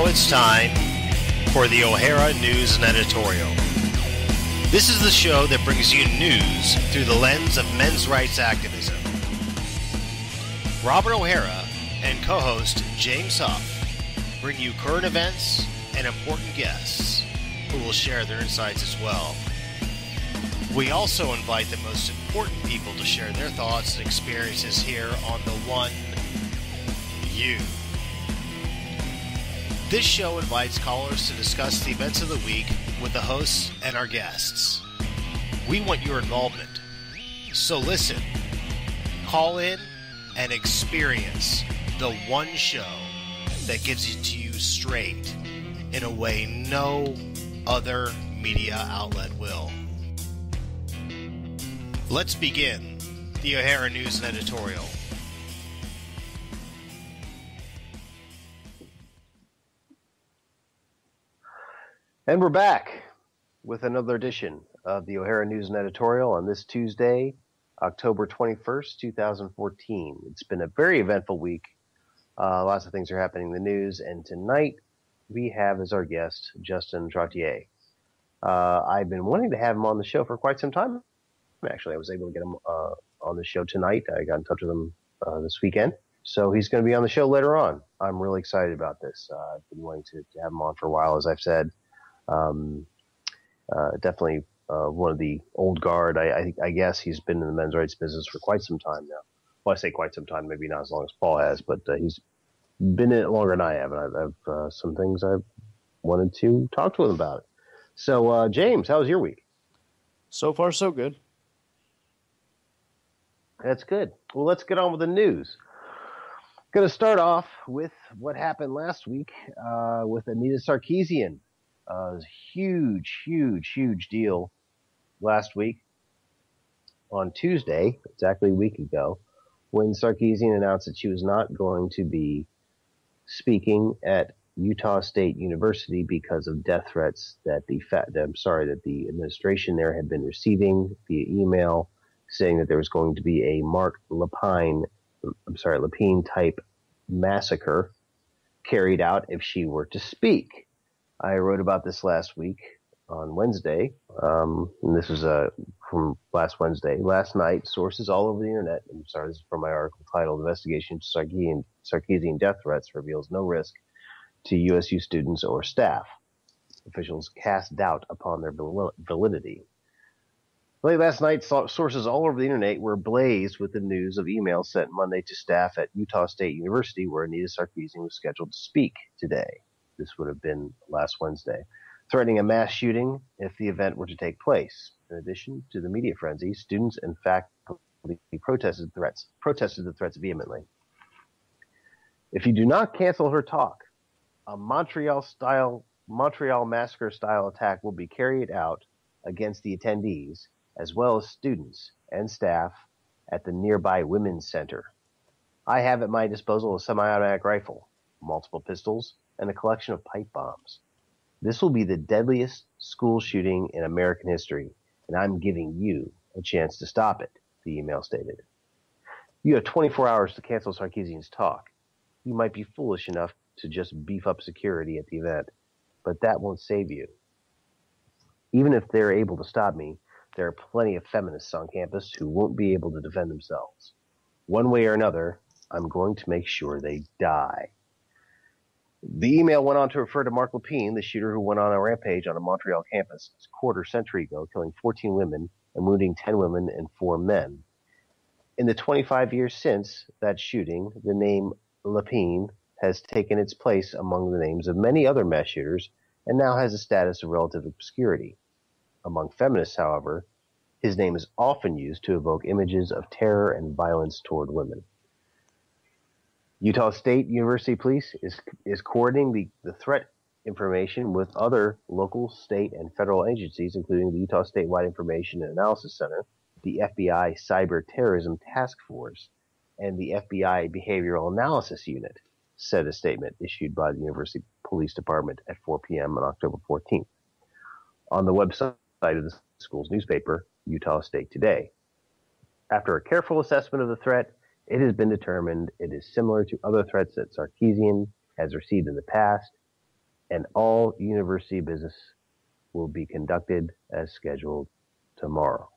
Now it's time for the O'Hara News and Editorial. This is the show that brings you news through the lens of men's rights activism. Robert O'Hara and co-host James Huff bring you current events and important guests who will share their insights as well. We also invite the most important people to share their thoughts and experiences here on the One You. This show invites callers to discuss the events of the week with the hosts and our guests. We want your involvement. So listen, call in, and experience the one show that gives it to you straight in a way no other media outlet will. Let's begin the O'Hara News and Editorial. And we're back with another edition of the O'Hara News and Editorial on this Tuesday, October 21st, 2014. It's been a very eventful week. Lots of things are happening in the news, and tonight we have as our guest Justin Trottier. I've been wanting to have him on the show for quite some time. Actually, I was able to get him on the show tonight. I got in touch with him this weekend, so he's going to be on the show later on. I'm really excited about this. I've been wanting to have him on for a while, as I've said. Definitely one of the old guard. I guess he's been in the men's rights business for quite some time now. Well, I say quite some time, maybe not as long as Paul has, but he's been in it longer than I have, and I've some things I've wanted to talk to him about. So, James, how was your week? So far, so good. That's good. Well, let's get on with the news. Going to start off with what happened last week with Anita Sarkeesian. It was a huge deal last week on Tuesday, exactly a week ago, when Sarkeesian announced that she was not going to be speaking at Utah State University because of death threats that the administration there had been receiving via email, saying that there was going to be a Mark Lapine type massacre carried out if she were to speak. I wrote about this last week on Wednesday, and this was from last Wednesday. Last night, sources all over the internet, this is from my article titled "Investigation into Sarkeesian Death Threats Reveals No Risk to USU Students or Staff." Officials cast doubt upon their validity. Late last night, sources all over the internet were ablaze with the news of emails sent Monday to staff at Utah State University where Anita Sarkeesian was scheduled to speak today. This would have been last Wednesday, threatening a mass shooting if the event were to take place. In addition to the media frenzy, students and faculty protested the threats vehemently. If you do not cancel her talk, a Montreal massacre-style attack will be carried out against the attendees, as well as students and staff at the nearby Women's Center. I have at my disposal a semi-automatic rifle, multiple pistols, and a collection of pipe bombs. This will be the deadliest school shooting in American history, and I'm giving you a chance to stop it, the email stated. You have 24 hours to cancel Sarkeesian's talk. You might be foolish enough to just beef up security at the event, but that won't save you. Even if they're able to stop me, there are plenty of feminists on campus who won't be able to defend themselves. One way or another, I'm going to make sure they die. The email went on to refer to Mark Lapine, the shooter who went on a rampage on a Montreal campus a quarter century ago, killing 14 women and wounding 10 women and 4 men. In the 25 years since that shooting, the name Lapine has taken its place among the names of many other mass shooters and now has a status of relative obscurity. Among feminists, however, his name is often used to evoke images of terror and violence toward women. Utah State University Police is coordinating the threat information with other local, state, and federal agencies, including the Utah Statewide Information and Analysis Center, the FBI Cyber Terrorism Task Force, and the FBI Behavioral Analysis Unit, said a statement issued by the University Police Department at 4 p.m. on October 14th. On the website of the school's newspaper, Utah State Today. After a careful assessment of the threat, it has been determined it is similar to other threats that Sarkeesian has received in the past, and all university business will be conducted as scheduled tomorrow.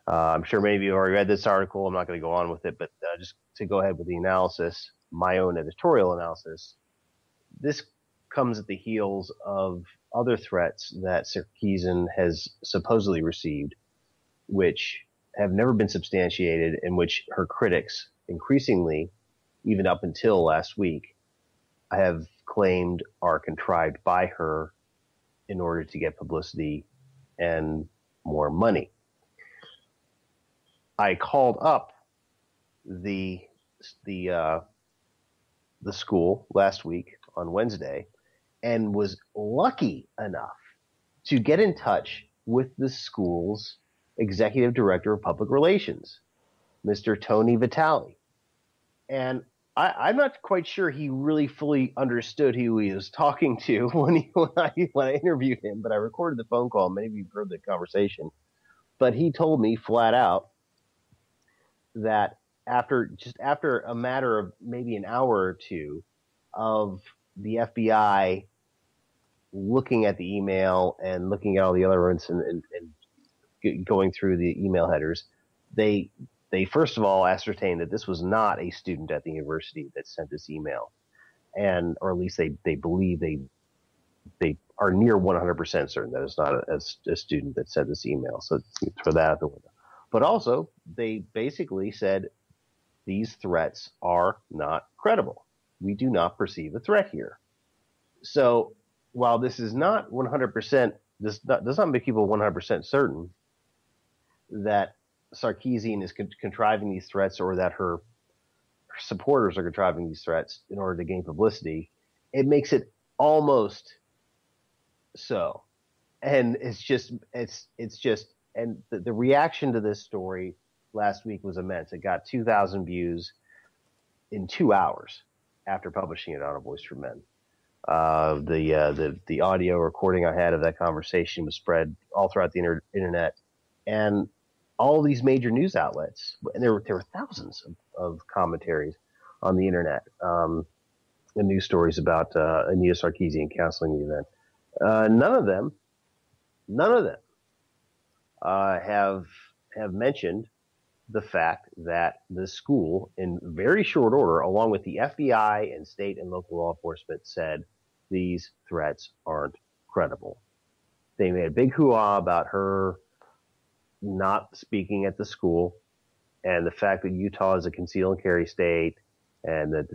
I'm sure many of you have already read this article. I'm not going to go on with it, but just to go ahead with the analysis, my own editorial analysis, this comes at the heels of other threats that Sarkeesian has supposedly received, which have never been substantiated, and which her critics increasingly, even up until last week, have claimed are contrived by her in order to get publicity and more money. I called up the school last week on Wednesday and was lucky enough to get in touch with the school's executive director of public relations, Mr. Tony Vitale. And I'm not quite sure he really fully understood who he was talking to when I interviewed him, but I recorded the phone call. Many of you heard the conversation. But he told me flat out that after a matter of maybe an hour or two of the FBI looking at the email and looking at all the other ones and going through the email headers, they first of all ascertained that this was not a student at the university that sent this email, or at least they believe they are near 100% certain that it's not a student that sent this email. So throw that out the window. But also, they basically said these threats are not credible. We do not perceive a threat here. So while this is not 100%, does not make people 100% certain that Sarkeesian is contriving these threats, or that her supporters are contriving these threats in order to gain publicity, it makes it almost so. And it's just and the reaction to this story last week was immense. It got 2,000 views in 2 hours after publishing it on A Voice for Men. The audio recording I had of that conversation was spread all throughout the internet, and all these major news outlets, and there were thousands of commentaries on the internet, and news stories about Anita Sarkeesian counseling the event. None of them have mentioned the fact that the school, in very short order, along with the FBI and state and local law enforcement, said these threats aren't credible. They made a big hoo-ha about her not speaking at the school, and the fact that Utah is a conceal and carry state, and that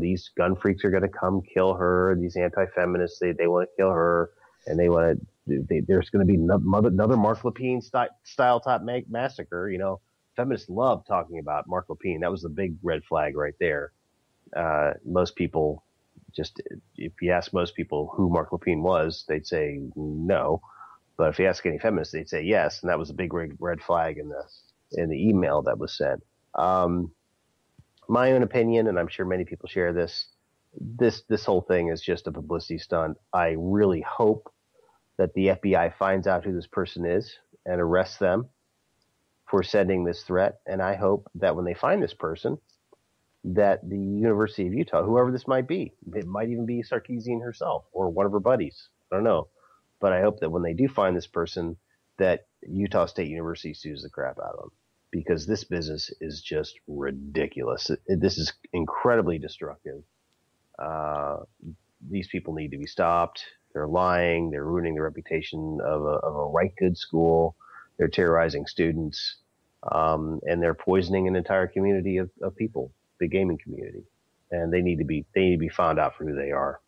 these gun freaks are going to come kill her. These anti-feminists, they want to kill her, and there's going to be another Mark Lépine style type massacre. Feminists love talking about Mark Lépine. That was the big red flag right there. Most people, if you ask most people who Mark Lépine was, they'd say no. But if you ask any feminists, they'd say yes, and that was a big red flag in the email that was sent. My own opinion, and I'm sure many people share this whole thing is just a publicity stunt. I really hope that the FBI finds out who this person is and arrests them for sending this threat. And I hope that when they find this person, that the University of Utah, whoever this might be, it might even be Sarkeesian herself or one of her buddies, I don't know. But I hope that when they do find this person, that Utah State University sues the crap out of them, because this business is just ridiculous. This is incredibly destructive. These people need to be stopped. They're lying. They're ruining the reputation of a right good school. They're terrorizing students, and they're poisoning an entire community of people, the gaming community. And they need to be found out for who they are.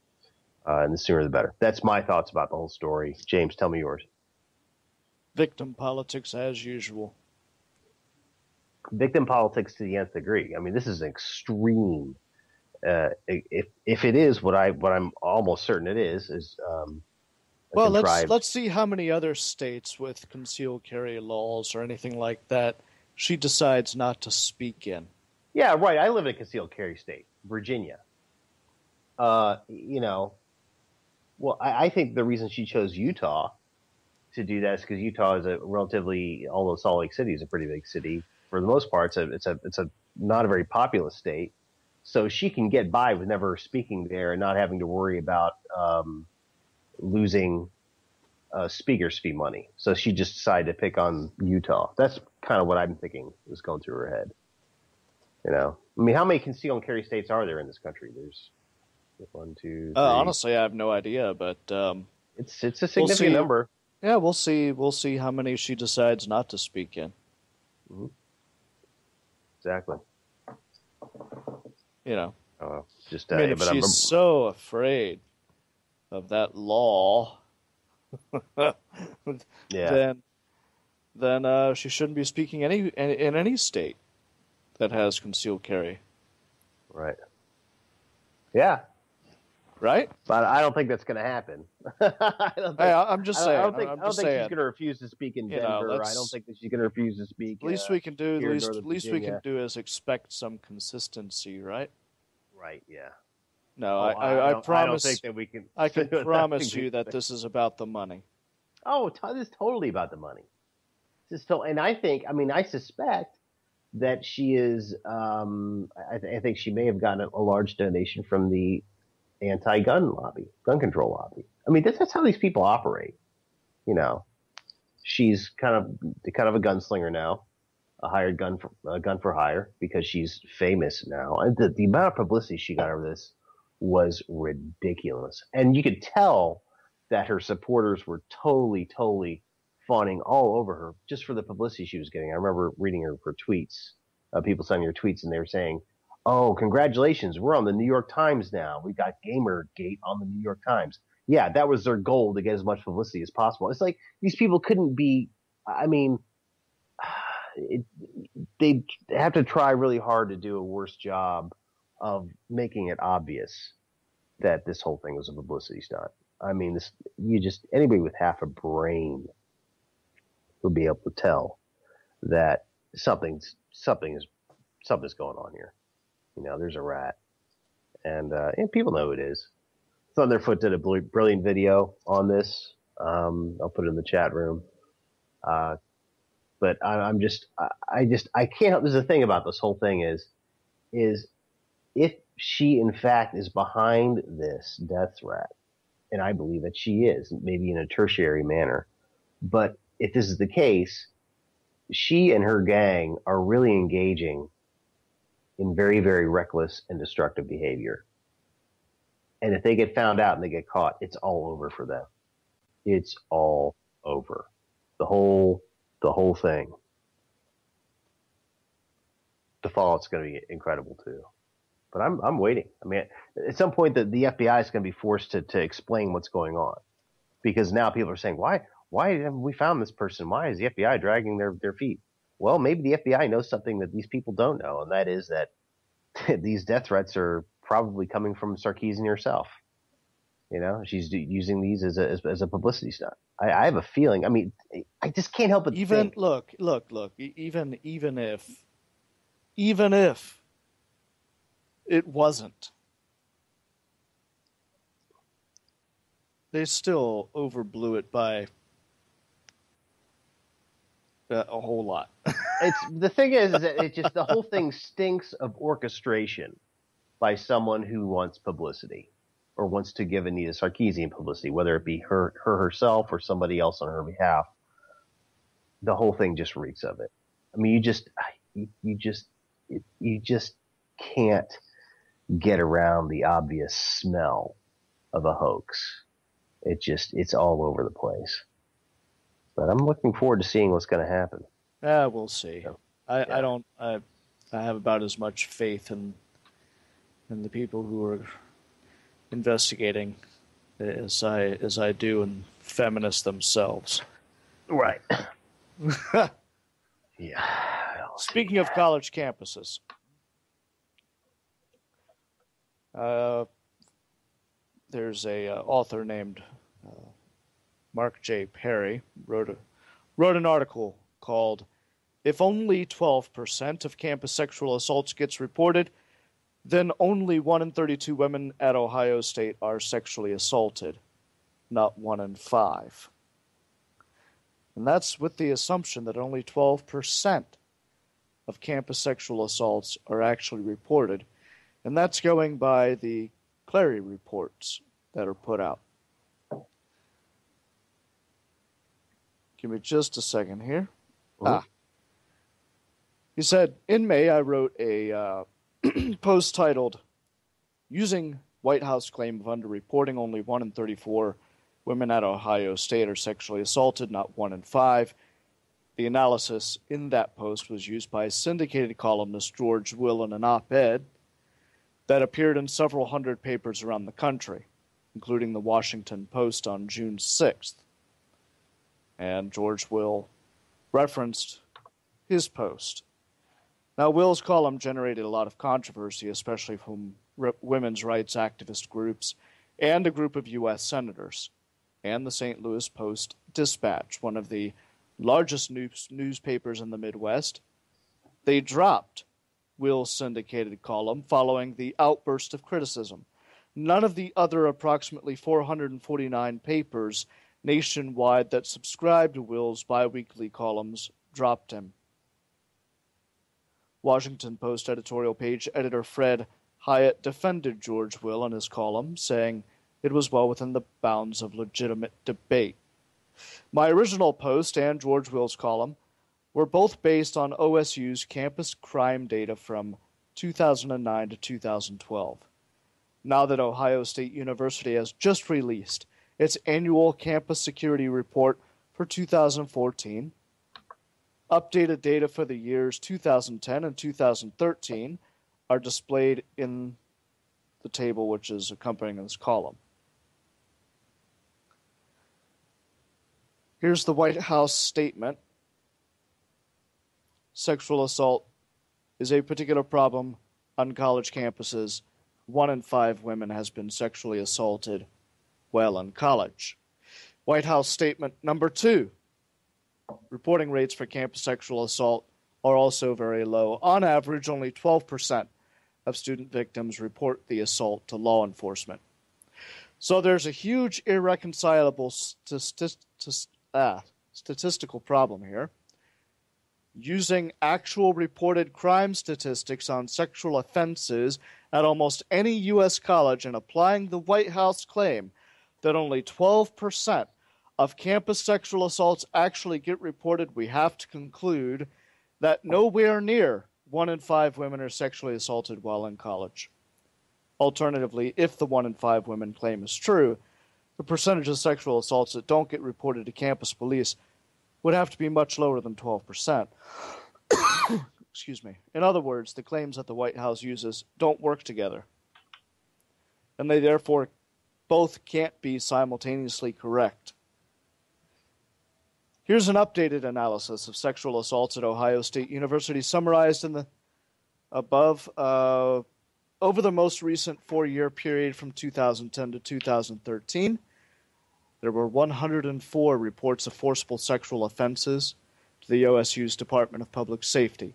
And the sooner the better. That's my thoughts about the whole story. James, tell me yours. Victim politics as usual. Victim politics to the nth degree. I mean, this is extreme. If it is what I'm almost certain it is well, let's see how many other states with concealed carry laws or anything like that she decides not to speak in. Yeah, right. I live in a concealed carry state, Virginia. Well, I think the reason she chose Utah to do that is because Utah is although Salt Lake City is a pretty big city, for the most part, it's a not a very populous state. So she can get by with never speaking there and not having to worry about losing speaker's fee money. So she just decided to pick on Utah. That's kind of what I'm thinking was going through her head. You know, I mean, how many conceal and carry states are there in this country? There's 1, 2, 3. Honestly, I have no idea, but it's a significant number. Yeah, we'll see. We'll see how many she decides not to speak in. Mm-hmm. Exactly. You know, just I mean, if she's so afraid of that law, then she shouldn't be speaking in any state that has concealed carry. Right. Yeah. Right? But I don't think that's going to happen. I'm just saying. I don't think she's going to refuse to speak in Denver. I don't think that she's going to refuse to speak. At least we can do. At least we can do is expect some consistency, right? Right. Yeah. No, I promise. I don't think that we can. I can promise you that this is about the money. Oh, this is totally about the money. And I think. I mean, I suspect that she is. I think she may have gotten a large donation from the anti-gun lobby, gun control lobby. I mean, that's how these people operate. You know, she's kind of a gunslinger now, a hired gun for hire because she's famous now. And the amount of publicity she got over this was ridiculous, and you could tell that her supporters were totally fawning all over her just for the publicity she was getting. I remember reading her tweets, people sending her tweets, and they were saying, "Oh, congratulations, we're on the New York Times now. We got Gamergate on the New York Times." Yeah, that was their goal, to get as much publicity as possible. It's like these people couldn't be, I mean, they have to try really hard to do a worse job of making it obvious that this whole thing was a publicity stunt. I mean, anybody with half a brain will be able to tell that something's going on here. You know, there's a rat, and people know who it is. Thunderfoot did a brilliant video on this. I'll put it in the chat room. But I can't help. There's the thing about this whole thing is if she in fact is behind this death threat, and I believe that she is, maybe in a tertiary manner. But if this is the case, she and her gang are really engaging in very, very reckless and destructive behavior. And if they get found out and they get caught, it's all over for them. It's all over. The whole thing. The fallout's going to be incredible too. But I'm waiting. I mean, at some point the FBI is going to be forced to explain what's going on, because now people are saying, why haven't we found this person? Why is the FBI dragging their feet? Well, maybe the FBI knows something that these people don't know, and that is that these death threats are probably coming from Sarkeesian herself. You know, she's using these as a publicity stunt. I have a feeling. I mean, I just can't help but think. Look. Even if it wasn't, they still overblew it by a whole lot. The thing is that it just, the whole thing stinks of orchestration by someone who wants publicity or wants to give Anita Sarkeesian publicity, whether it be her herself or somebody else on her behalf. The whole thing just reeks of it. I mean, you just can't get around the obvious smell of a hoax. It's all over the place. But I'm looking forward to seeing what's going to happen. We'll see. So, I have about as much faith in the people who are investigating as I do in feminists themselves. Right. Yeah. Speaking of college campuses, there's a author named Mark J. Perry wrote an article called "If Only 12% of Campus Sexual Assaults Gets Reported, Then Only 1 in 32 Women at Ohio State Are Sexually Assaulted, Not 1 in 5." And that's with the assumption that only 12% of campus sexual assaults are actually reported. And that's going by the Clary reports that are put out. Give me just a second here. Mhm. He said, in May, I wrote a post titled, Using White House Claim of Underreporting, Only 1 in 34 Women at Ohio State are sexually assaulted, not 1 in 5. The analysis in that post was used by syndicated columnist George Will in an op-ed that appeared in several hundred papers around the country, including the Washington Post on June 6th. And George Will referenced his post. Now, Will's column generated a lot of controversy, especially from women's rights activist groups and a group of U.S. senators, and the St. Louis Post-Dispatch, one of the largest newspapers in the Midwest. They dropped Will's syndicated column following the outburst of criticism. None of the other approximately 449 papers nationwide that subscribed to Will's biweekly columns dropped him. Washington Post editorial page editor Fred Hyatt defended George Will in his column, saying it was well within the bounds of legitimate debate. My original post and George Will's column were both based on OSU's campus crime data from 2009 to 2012. Now that Ohio State University has just released its annual campus security report for 2014, updated data for the years 2010 and 2013 are displayed in the table which is accompanying this column. Here's the White House statement. Sexual assault is a particular problem on college campuses. 1 in 5 women has been sexually assaulted while in college. White House statement number 2. Reporting rates for campus sexual assault are also very low. On average, only 12% of student victims report the assault to law enforcement. So there's a huge irreconcilable statistical problem here. Using actual reported crime statistics on sexual offenses at almost any U.S. college and applying the White House claim that only 12% of campus sexual assaults actually get reported, we have to conclude that nowhere near 1 in 5 women are sexually assaulted while in college. Alternatively, if the 1 in 5 women claim is true, the percentage of sexual assaults that don't get reported to campus police would have to be much lower than 12%. Excuse me. In other words, the claims that the White House uses don't work together, and they therefore both can't be simultaneously correct. Here's an updated analysis of sexual assaults at Ohio State University summarized in the above. Over the most recent 4-year period from 2010 to 2013, there were 104 reports of forcible sexual offenses to the OSU's Department of Public Safety,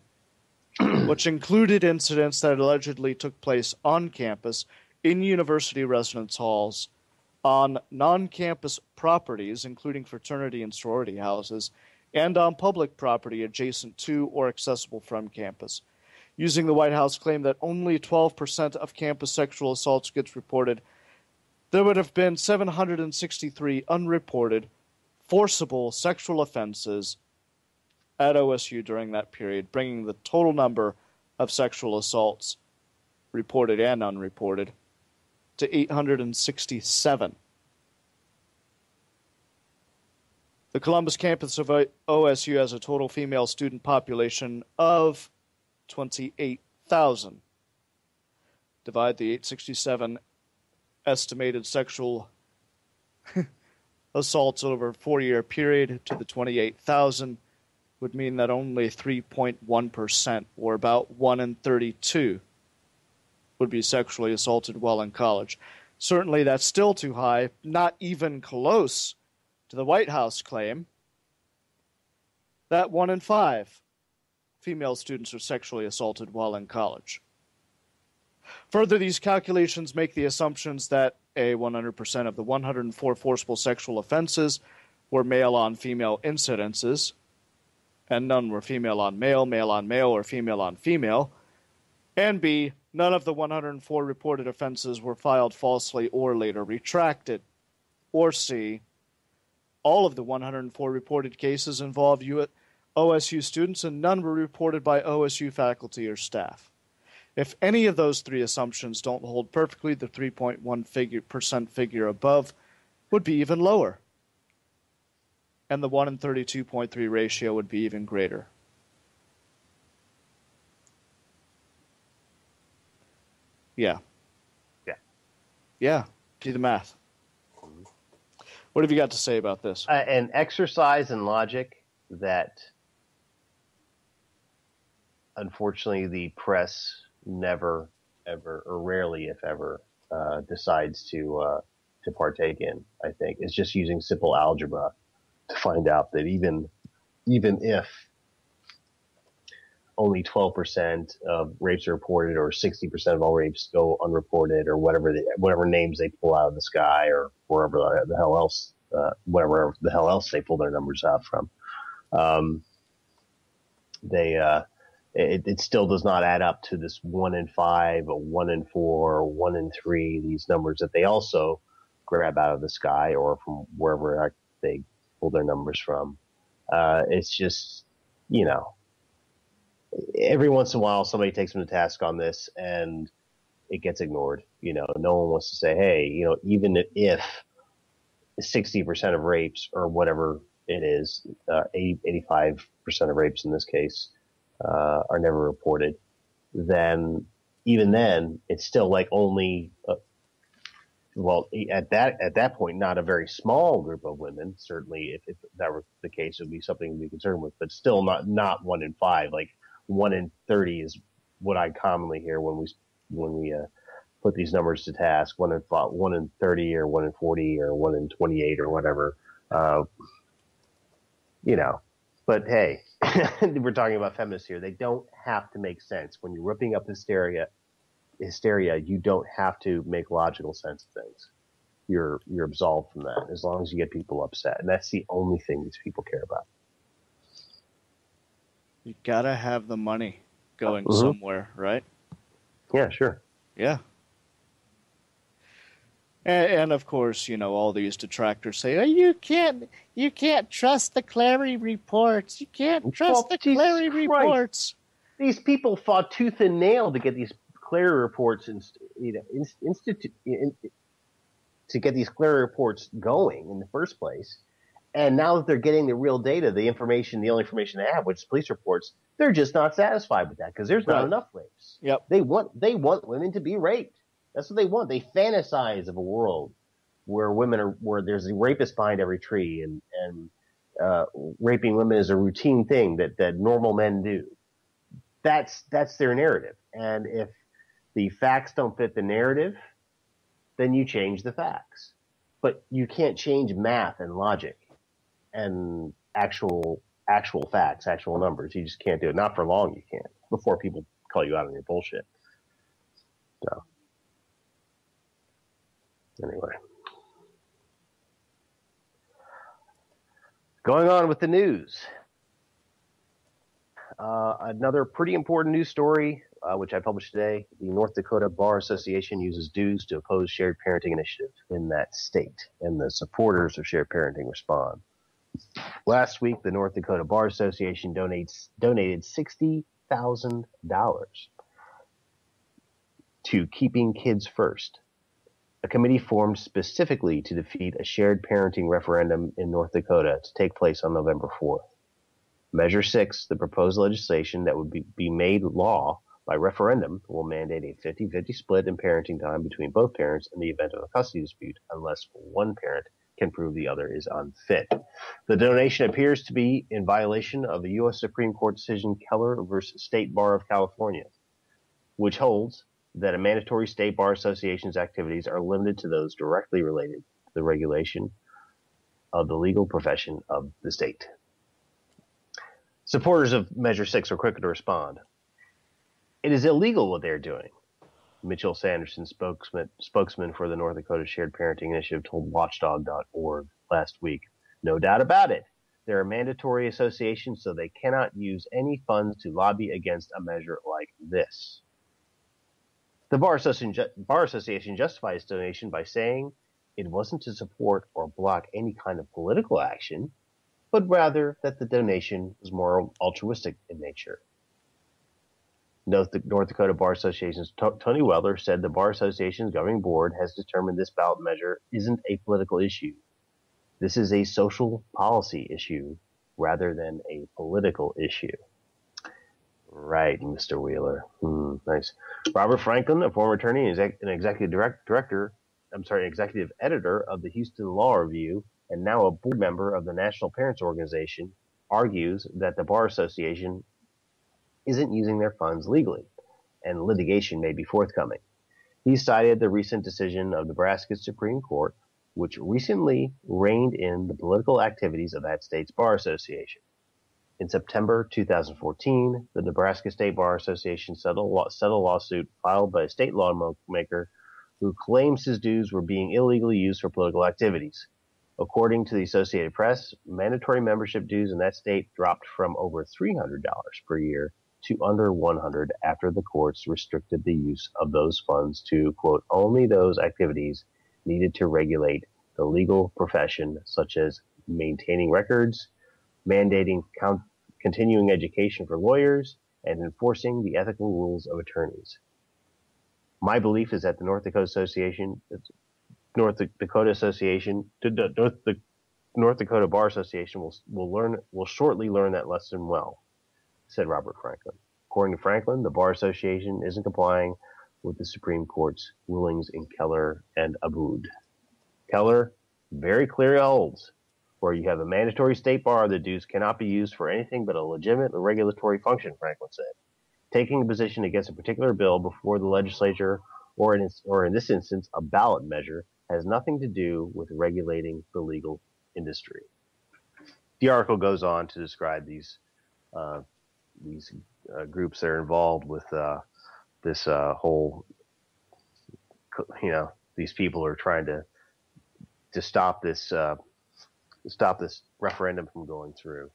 which included incidents that allegedly took place on campus, in university residence halls, on non-campus properties, including fraternity and sorority houses, and on public property adjacent to or accessible from campus. Using the White House claim that only 12% of campus sexual assaults gets reported, there would have been 763 unreported forcible sexual offenses at OSU during that period, bringing the total number of sexual assaults, reported and unreported, to 867. The Columbus campus of OSU has a total female student population of 28,000. Divide the 867 estimated sexual assaults over a 4-year period to the 28,000 would mean that only 3.1%, or about 1 in 32, would be sexually assaulted while in college. Certainly that's still too high, not even close to the White House claim that 1 in 5 female students are sexually assaulted while in college. Further, these calculations make the assumptions that 100% of the 104 forcible sexual offenses were male-on-female incidences, and none were female-on-male, male-on-male, or female-on-female, and B, none of the 104 reported offenses were filed falsely or later retracted, or C, All of the 104 reported cases involved OSU students, and none were reported by OSU faculty or staff. If any of those three assumptions don't hold perfectly, the 3.1% figure above would be even lower. And the 1 in 32.3 ratio would be even greater. Yeah. Yeah. Do the math. What have you got to say about this? An exercise in logic that, unfortunately, the press never, ever, or rarely, if ever, decides to partake in. I think is just using simple algebra to find out that even if only 12% of rapes are reported, or 60% of all rapes go unreported, or whatever names they pull out of the sky, or wherever the hell else, whatever the hell else they pull their numbers out from, it still does not add up to this 1 in 5, or 1 in 4, or 1 in 3. These numbers that they also grab out of the sky or from wherever they pull their numbers from. It's just, every once in a while somebody takes them to task on this and it gets ignored. No one wants to say, hey, even if 60% of rapes, or whatever it is, 85% of rapes in this case, are never reported, then even then it's still like only, at that point, not a very small group of women. Certainly if that were the case, it would be something to be concerned with, but still not 1 in 5, like 1 in 30 is what I commonly hear when we put these numbers to task. 1 in 30, or 1 in 40, or 1 in 28, or whatever. But hey, we're talking about feminists here. They don't have to make sense. When you're ripping up hysteria, you don't have to make logical sense of things. You're absolved from that as long as you get people upset, and that's the only thing these people care about. You gotta have the money going somewhere, right? Yeah, sure. Yeah. And of course, all these detractors say, "Oh, you can't trust the Clary reports. You can't trust the Clary reports." These people fought tooth and nail to get these Clary reports, to get these Clary reports going in the first place. And now that they're getting the real data, the only information they have, which is police reports, they're just not satisfied with that because there's not enough rapes. Yep. They want women to be raped. That's what they want. They fantasize of a world where where there's a rapist behind every tree, and raping women is a routine thing that normal men do. That's their narrative. And if the facts don't fit the narrative, then you change the facts. But you can't change math and logic and actual facts, actual numbers. You just can't do it. Not for long you can't, before people call you out on your bullshit. So, anyway. Going on with the news. Another pretty important news story, which I published today. The North Dakota Bar Association uses dues to oppose shared parenting initiative in that state, and the supporters of shared parenting respond. Last week, the North Dakota Bar Association donated $60,000 to Keeping Kids First, a committee formed specifically to defeat a shared parenting referendum in North Dakota to take place on November 4th. Measure 6, the proposed legislation that would be made law by referendum, will mandate a 50-50 split in parenting time between both parents in the event of a custody dispute, unless one parent can prove the other is unfit. The donation appears to be in violation of the U.S. Supreme Court decision Keller versus State Bar of California, which holds that a mandatory state bar association's activities are limited to those directly related to the regulation of the legal profession of the state. Supporters of Measure 6 are quick to respond. It is illegal what they're doing. Mitchell Sanderson, spokesman for the North Dakota Shared Parenting Initiative, told Watchdog.org last week. No doubt about it. They're a mandatory association, so they cannot use any funds to lobby against a measure like this. The Bar Association justifies donation by saying it wasn't to support or block any kind of political action, but rather that the donation was more altruistic in nature. North Dakota Bar Association's Tony Weller said the Bar Association's governing board has determined this ballot measure isn't a political issue. This is a social policy issue rather than a political issue. Right, Mr. Wheeler. Nice. Robert Franklin, a former attorney and executive executive editor of the Houston Law Review and now a board member of the National Parents Organization, argues that the Bar Association isn't using their funds legally, and litigation may be forthcoming. He cited the recent decision of Nebraska's Supreme Court, which recently reined in the political activities of that state's Bar Association. In September 2014, the Nebraska State Bar Association settled a lawsuit filed by a state lawmaker who claims his dues were being illegally used for political activities. According to the Associated Press, mandatory membership dues in that state dropped from over $300 per year to under $100 after the courts restricted the use of those funds to, quote, only those activities needed to regulate the legal profession, such as maintaining records, mandating continuing education for lawyers, and enforcing the ethical rules of attorneys. My belief is that the North Dakota Bar Association will shortly learn that lesson well, said Robert Franklin. According to Franklin, the Bar Association isn't complying with the Supreme Court's rulings in Keller and Abood. Keller very clearly holds, where you have a mandatory state bar, the dues cannot be used for anything but a legitimate regulatory function, Franklin said. Taking a position against a particular bill before the legislature, or in this instance, a ballot measure, has nothing to do with regulating the legal industry. The article goes on to describe these groups that are involved with this whole, these people are trying to stop this referendum from going through.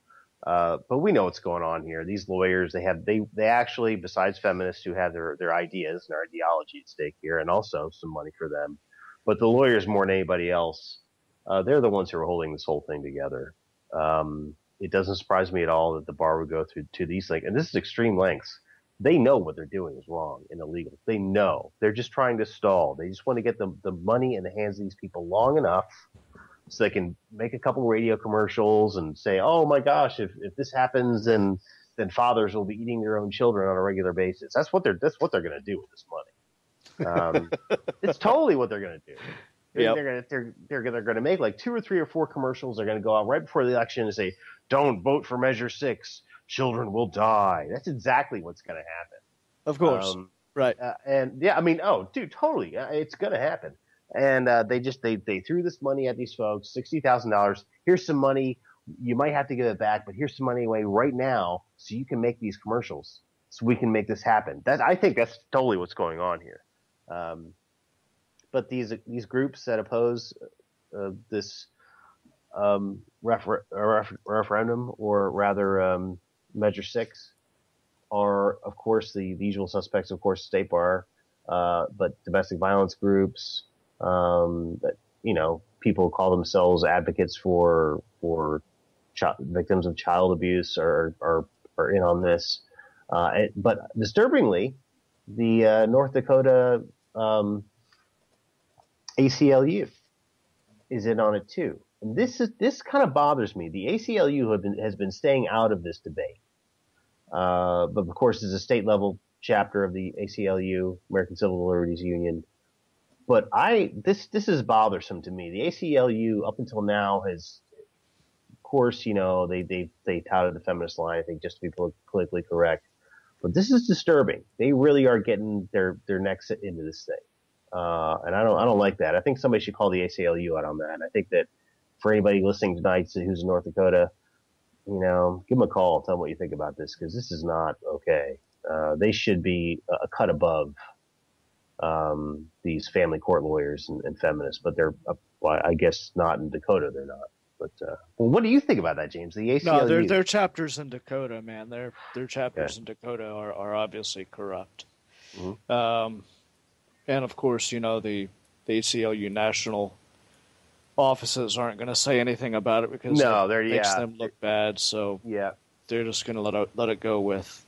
But we know what's going on here. These lawyers, they actually, besides feminists who have their ideas and their ideology at stake here, and also some money for them, but the lawyers more than anybody else, they're the ones who are holding this whole thing together. It doesn't surprise me at all that the bar would go through to these things, and this is extreme lengths. They know what they're doing is wrong and illegal. They know. They're just trying to stall. They just want to get the money in the hands of these people long enough so they can make a couple radio commercials and say, oh my gosh, if this happens, then fathers will be eating their own children on a regular basis. That's what they're going to do with this money. It's totally what they're going to do. They're going to make like 2 or 3 or 4 commercials. They're going to go out right before the election and say, don't vote for Measure 6. Children will die. That's exactly what's going to happen. Of course. Right. Totally. It's going to happen. And they threw this money at these folks, $60,000. Here's some money. You might have to give it back, but here's some money away right now so you can make these commercials, so we can make this happen. I think that's totally what's going on here. But these groups that oppose this referendum, or rather Measure 6, are, of course, the usual suspects, of course, State Bar, but domestic violence groups, that, people call themselves advocates for victims of child abuse are in on this. But disturbingly, the North Dakota ACLU is in on it too. And this kind of bothers me. The ACLU has been staying out of this debate. But of course, it's a state level chapter of the ACLU, American Civil Liberties Union. But this is bothersome to me. The ACLU up until now has, of course, they touted the feminist line, I think, just to be politically correct. But this is disturbing. They really are getting their necks into this thing. And I don't like that. I think somebody should call the ACLU out on that. And I think that for anybody listening tonight who's in North Dakota, give them a call, tell them what you think about this, because this is not okay. They should be a cut above these family court lawyers and feminists, but they're, I guess, not in Dakota. They're not. But what do you think about that, James? The ACLU? No, their chapters in Dakota, man. Their chapters in Dakota are obviously corrupt. Mm-hmm. And of course, the ACLU national offices aren't going to say anything about it because it makes them look bad. So they're just going to let it go with.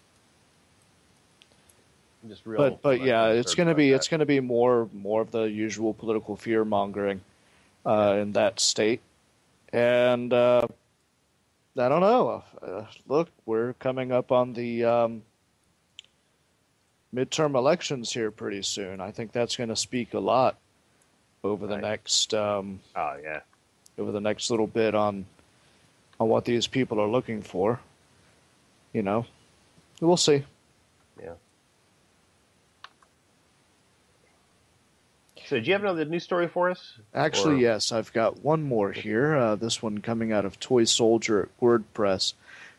Just real. But yeah, it's going to be more of the usual political fear mongering in that state, and I don't know. Look, we're coming up on the midterm elections here pretty soon. I think that's going to speak a lot over the next over the next little bit on what these people are looking for. You know, we'll see. Yeah. So, do you have another news story for us? Actually, yes. I've got one more here. This one coming out of Toy Soldier at WordPress.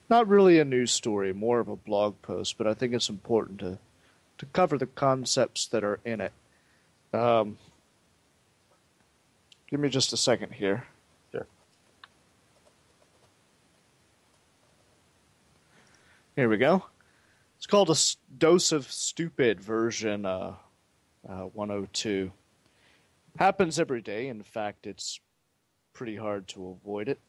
Not really a news story, more of a blog post, but I think it's important to cover the concepts that are in it. Give me just a second here. Sure. Here we go. It's called a Dose of Stupid version 102. Happens every day. In fact, it's pretty hard to avoid it.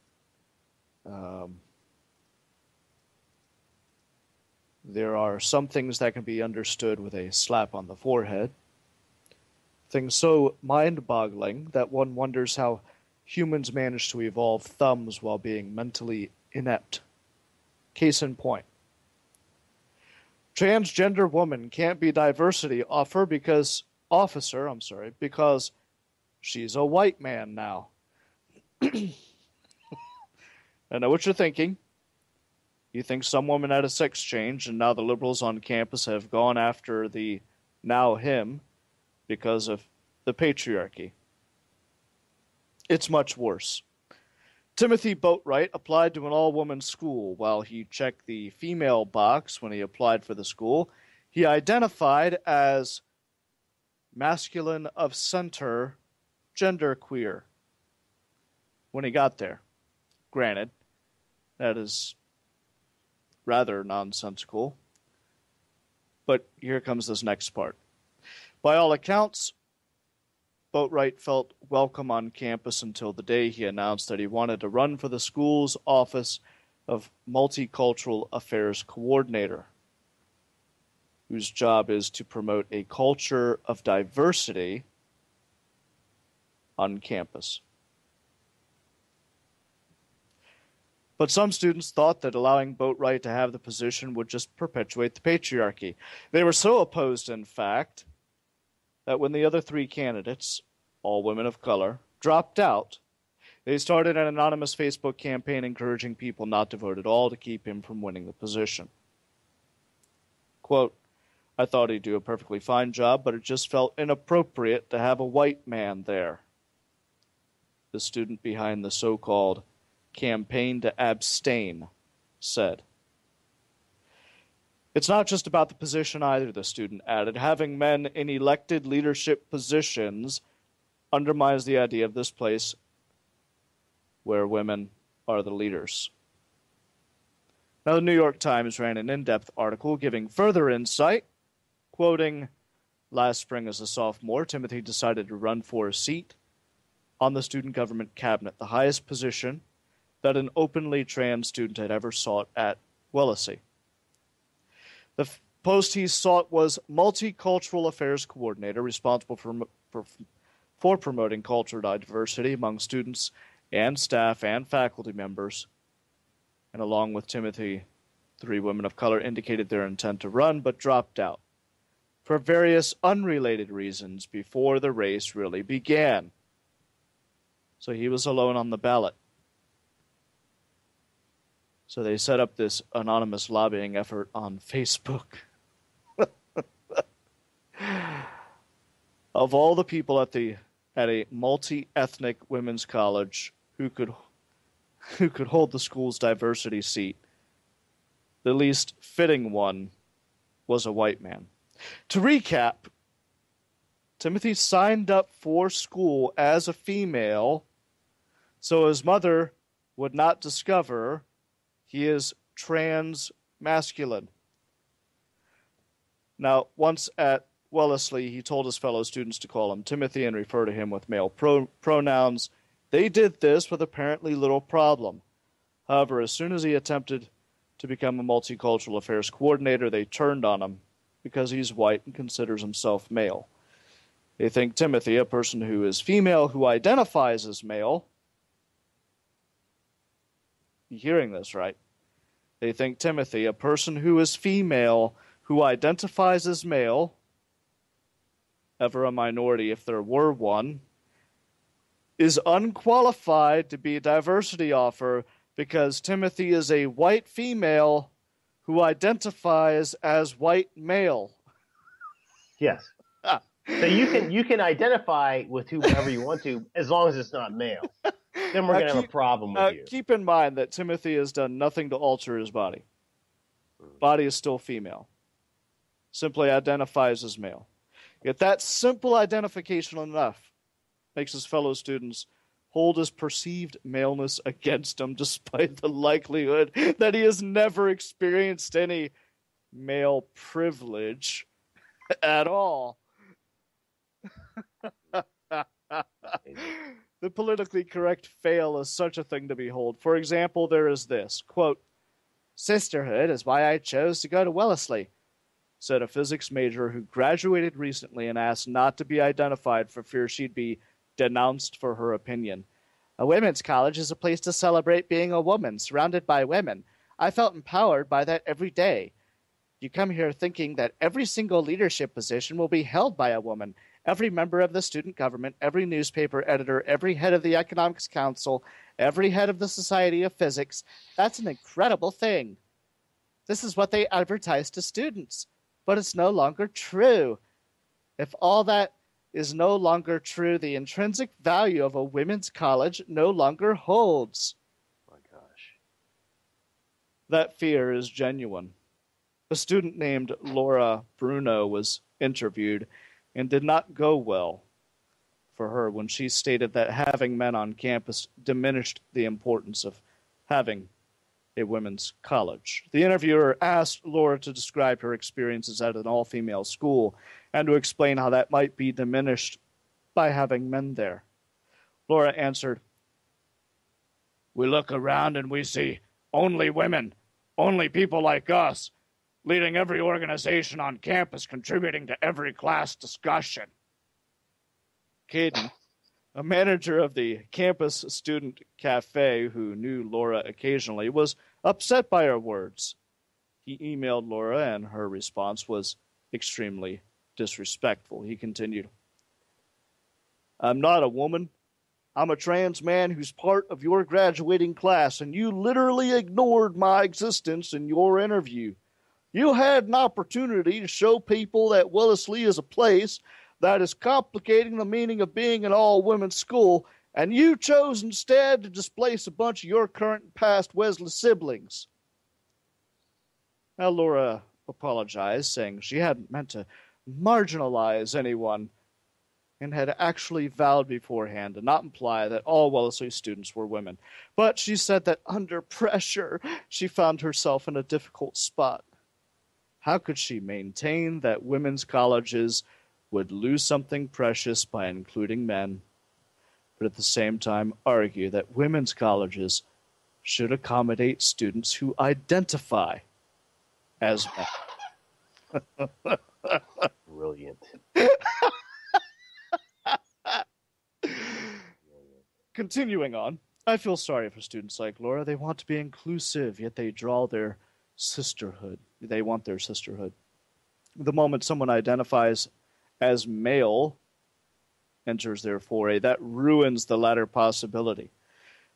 There are some things that can be understood with a slap on the forehead. Things so mind-boggling that one wonders how humans manage to evolve thumbs while being mentally inept. Case in point. Transgender woman can't be diversity officer because she's a white man now. I know what you're thinking. You think some woman had a sex change, and now the liberals on campus have gone after the now him because of the patriarchy. It's much worse. Timothy Boatwright applied to an all-woman school. While he checked the female box when he applied for the school, he identified as masculine of center, genderqueer when he got there. Granted, that is rather nonsensical. But here comes this next part. By all accounts, Boatwright felt welcome on campus until the day he announced that he wanted to run for the school's office of Multicultural Affairs Coordinator, whose job is to promote a culture of diversity on campus. But some students thought that allowing Boatwright to have the position would just perpetuate the patriarchy. They were so opposed, in fact, that when the other three candidates, all women of color, dropped out, they started an anonymous Facebook campaign encouraging people not to vote at all to keep him from winning the position. Quote, I thought he'd do a perfectly fine job, but it just felt inappropriate to have a white man there. The student behind the so-called campaign to abstain said. It's not just about the position either, the student added. Having men in elected leadership positions undermines the idea of this place where women are the leaders. Now, the New York Times ran an in-depth article giving further insight, quoting, last spring as a sophomore, Timothy decided to run for a seat on the student government cabinet, the highest position that an openly trans student had ever sought at Wellesley. The post he sought was Multicultural Affairs Coordinator, responsible for promoting cultural diversity among students and staff and faculty members. And along with Timothy, 3 women of color indicated their intent to run but dropped out for various unrelated reasons before the race really began. So he was alone on the ballot. So they set up this anonymous lobbying effort on Facebook. Of all the people at a multi-ethnic women's college who could hold the school's diversity seat, the least fitting one was a white man. To recap, Timothy signed up for school as a female so his mother would not discover he is trans masculine. Now, once at Wellesley, he told his fellow students to call him Timothy and refer to him with male pronouns. They did this with apparently little problem. However, as soon as he attempted to become a multicultural affairs coordinator, they turned on him because he's white and considers himself male. They think Timothy, a person who is female who identifies as male, you hearing this, right? They think Timothy, a person who is female who identifies as male, ever a minority if there were one, is unqualified to be a diversity officer because Timothy is a white female who identifies as white male. Yes. So you can identify with whoever you want to as long as it's not male. Then we're going to have a problem with you. Keep in mind that Timothy has done nothing to alter his body. Body is still female. Simply identifies as male. Yet that simple identification enough makes his fellow students hold his perceived maleness against him despite the likelihood that he has never experienced any male privilege at all. The politically correct fail is such a thing to behold. For example, there is this, quote, "Sisterhood is why I chose to go to Wellesley," said a physics major who graduated recently and asked not to be identified for fear she'd be denounced for her opinion. "A women's college is a place to celebrate being a woman, surrounded by women. I felt empowered by that every day. You come here thinking that every single leadership position will be held by a woman. Every member of the student government, every newspaper editor, every head of the Economics Council, every head of the Society of Physics. That's an incredible thing. This is what they advertise to students. But it's no longer true. If all that is no longer true, the intrinsic value of a women's college no longer holds." My gosh. That fear is genuine. A student named Laura Bruno was interviewed and did not go well for her when she stated that having men on campus diminished the importance of having a women's college. The interviewer asked Laura to describe her experiences at an all-female school and to explain how that might be diminished by having men there. Laura answered, "We look around and we see only women, only people like us, leading every organization on campus, contributing to every class discussion." Caden, a manager of the campus student cafe who knew Laura occasionally, was upset by her words. He emailed Laura, and her response was extremely disrespectful. He continued, "I'm not a woman. I'm a trans man who's part of your graduating class, and you literally ignored my existence in your interview. You had an opportunity to show people that Wellesley is a place that is complicating the meaning of being an all-women's school, and you chose instead to displace a bunch of your current and past Wesley siblings." Now, Laura apologized, saying she hadn't meant to marginalize anyone and had actually vowed beforehand to not imply that all Wellesley students were women. But she said that under pressure, she found herself in a difficult spot. How could she maintain that women's colleges would lose something precious by including men, but at the same time argue that women's colleges should accommodate students who identify as men? Brilliant. Continuing on, I feel sorry for students like Laura. They want to be inclusive, yet they draw their sisterhood. They want their sisterhood. The moment someone identifies as male enters their foray, that ruins the latter possibility.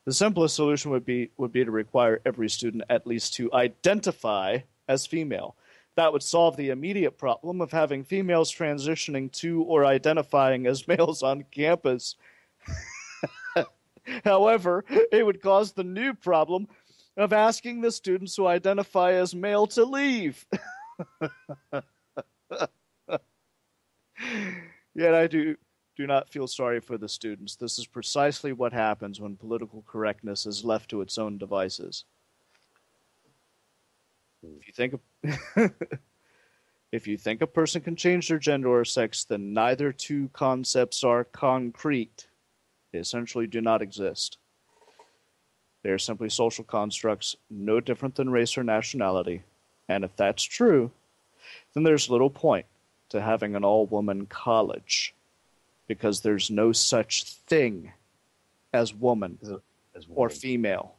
The simplest solution would be to require every student at least to identify as female. That would solve the immediate problem of having females transitioning to or identifying as males on campus. However, it would cause the new problem of asking the students who identify as male to leave. Yet I do not feel sorry for the students. This is precisely what happens when political correctness is left to its own devices. If you think a person can change their gender or sex, then neither two concepts are concrete. They essentially do not exist. They are simply social constructs, no different than race or nationality. And if that's true, then there's little point to having an all-woman college, because there's no such thing as woman or female.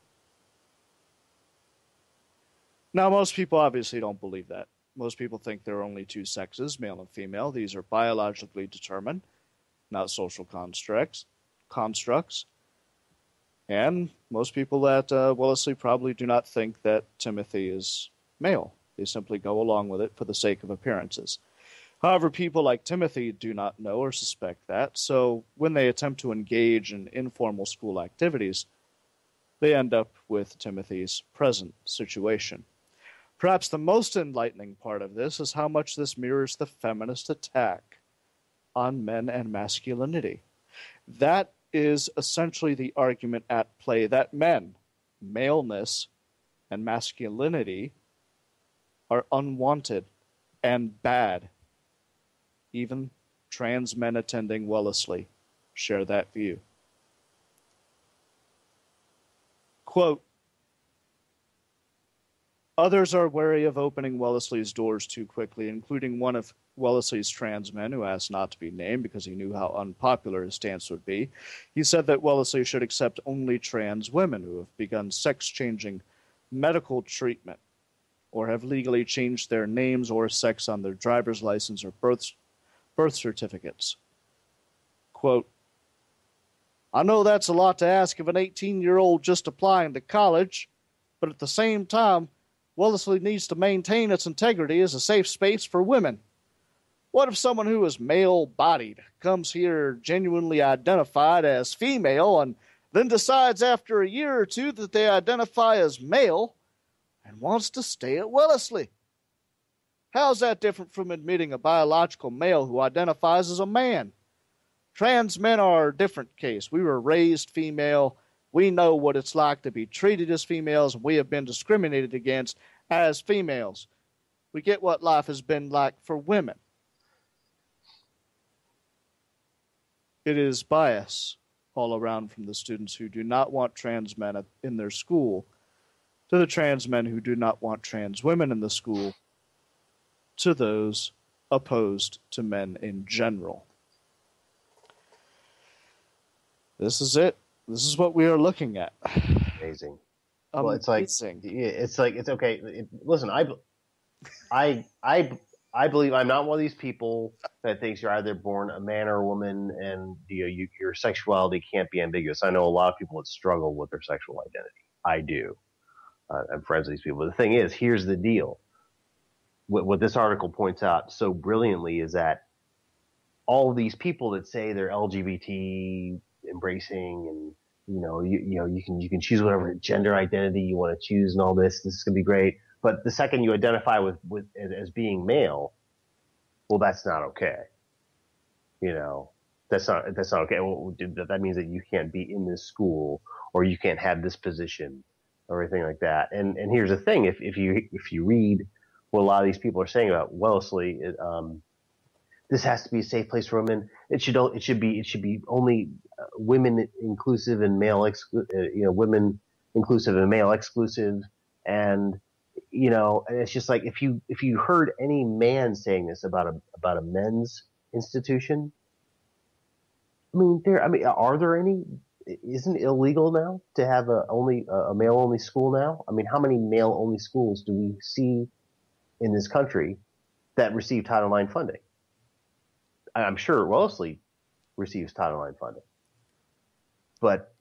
Now, most people obviously don't believe that. Most people think there are only two sexes, male and female. These are biologically determined, not social constructs. And most people at Wellesley probably do not think that Timothy is male. They simply go along with it for the sake of appearances. However, people like Timothy do not know or suspect that, so when they attempt to engage in informal school activities, they end up with Timothy's present situation. Perhaps the most enlightening part of this is how much this mirrors the feminist attack on men and masculinity. That is essentially the argument at play, that men, maleness, and masculinity are unwanted and bad. Even trans men attending Wellesley share that view. Quote, others are wary of opening Wellesley's doors too quickly, including one of Wellesley's trans men who asked not to be named because he knew how unpopular his stance would be. He said that Wellesley should accept only trans women who have begun sex-changing medical treatment or have legally changed their names or sex on their driver's license or birth certificates. Quote, I know that's a lot to ask of an 18-year-old just applying to college, but at the same time, Wellesley needs to maintain its integrity as a safe space for women. What if someone who is male-bodied comes here genuinely identified as female and then decides after a year or two that they identify as male and wants to stay at Wellesley? How's that different from admitting a biological male who identifies as a man? Trans men are a different case. We were raised female. We know what it's like to be treated as females, and we have been discriminated against as females. We get what life has been like for women. It is bias all around, from the students who do not want trans men in their school to the trans men who do not want trans women in the school to those opposed to men in general. This is it. This is what we are looking at. Amazing. Well, it's okay. Listen, I believe I'm not one of these people that thinks you're either born a man or a woman, and your sexuality can't be ambiguous. I know a lot of people that struggle with their sexual identity. I do. I'm friends with these people. But the thing is, here's the deal. What this article points out so brilliantly is that all of these people that say they're LGBT embracing and you can choose whatever gender identity you want to choose and all this is going to be great. But the second you identify with as being male, well, that's not okay. That's not okay. Well, that means that you can't be in this school or you can't have this position or anything like that. And here's the thing: if you read what a lot of these people are saying about Wellesley, this has to be a safe place for women. It should be only women inclusive and male women inclusive and male exclusive. And and it's just like if you heard any man saying this about a men's institution, are there any? Isn't it illegal now to have a male only school now? I mean, how many male only schools do we see in this country that receive Title IX funding? I'm sure Wellesley receives Title IX funding, but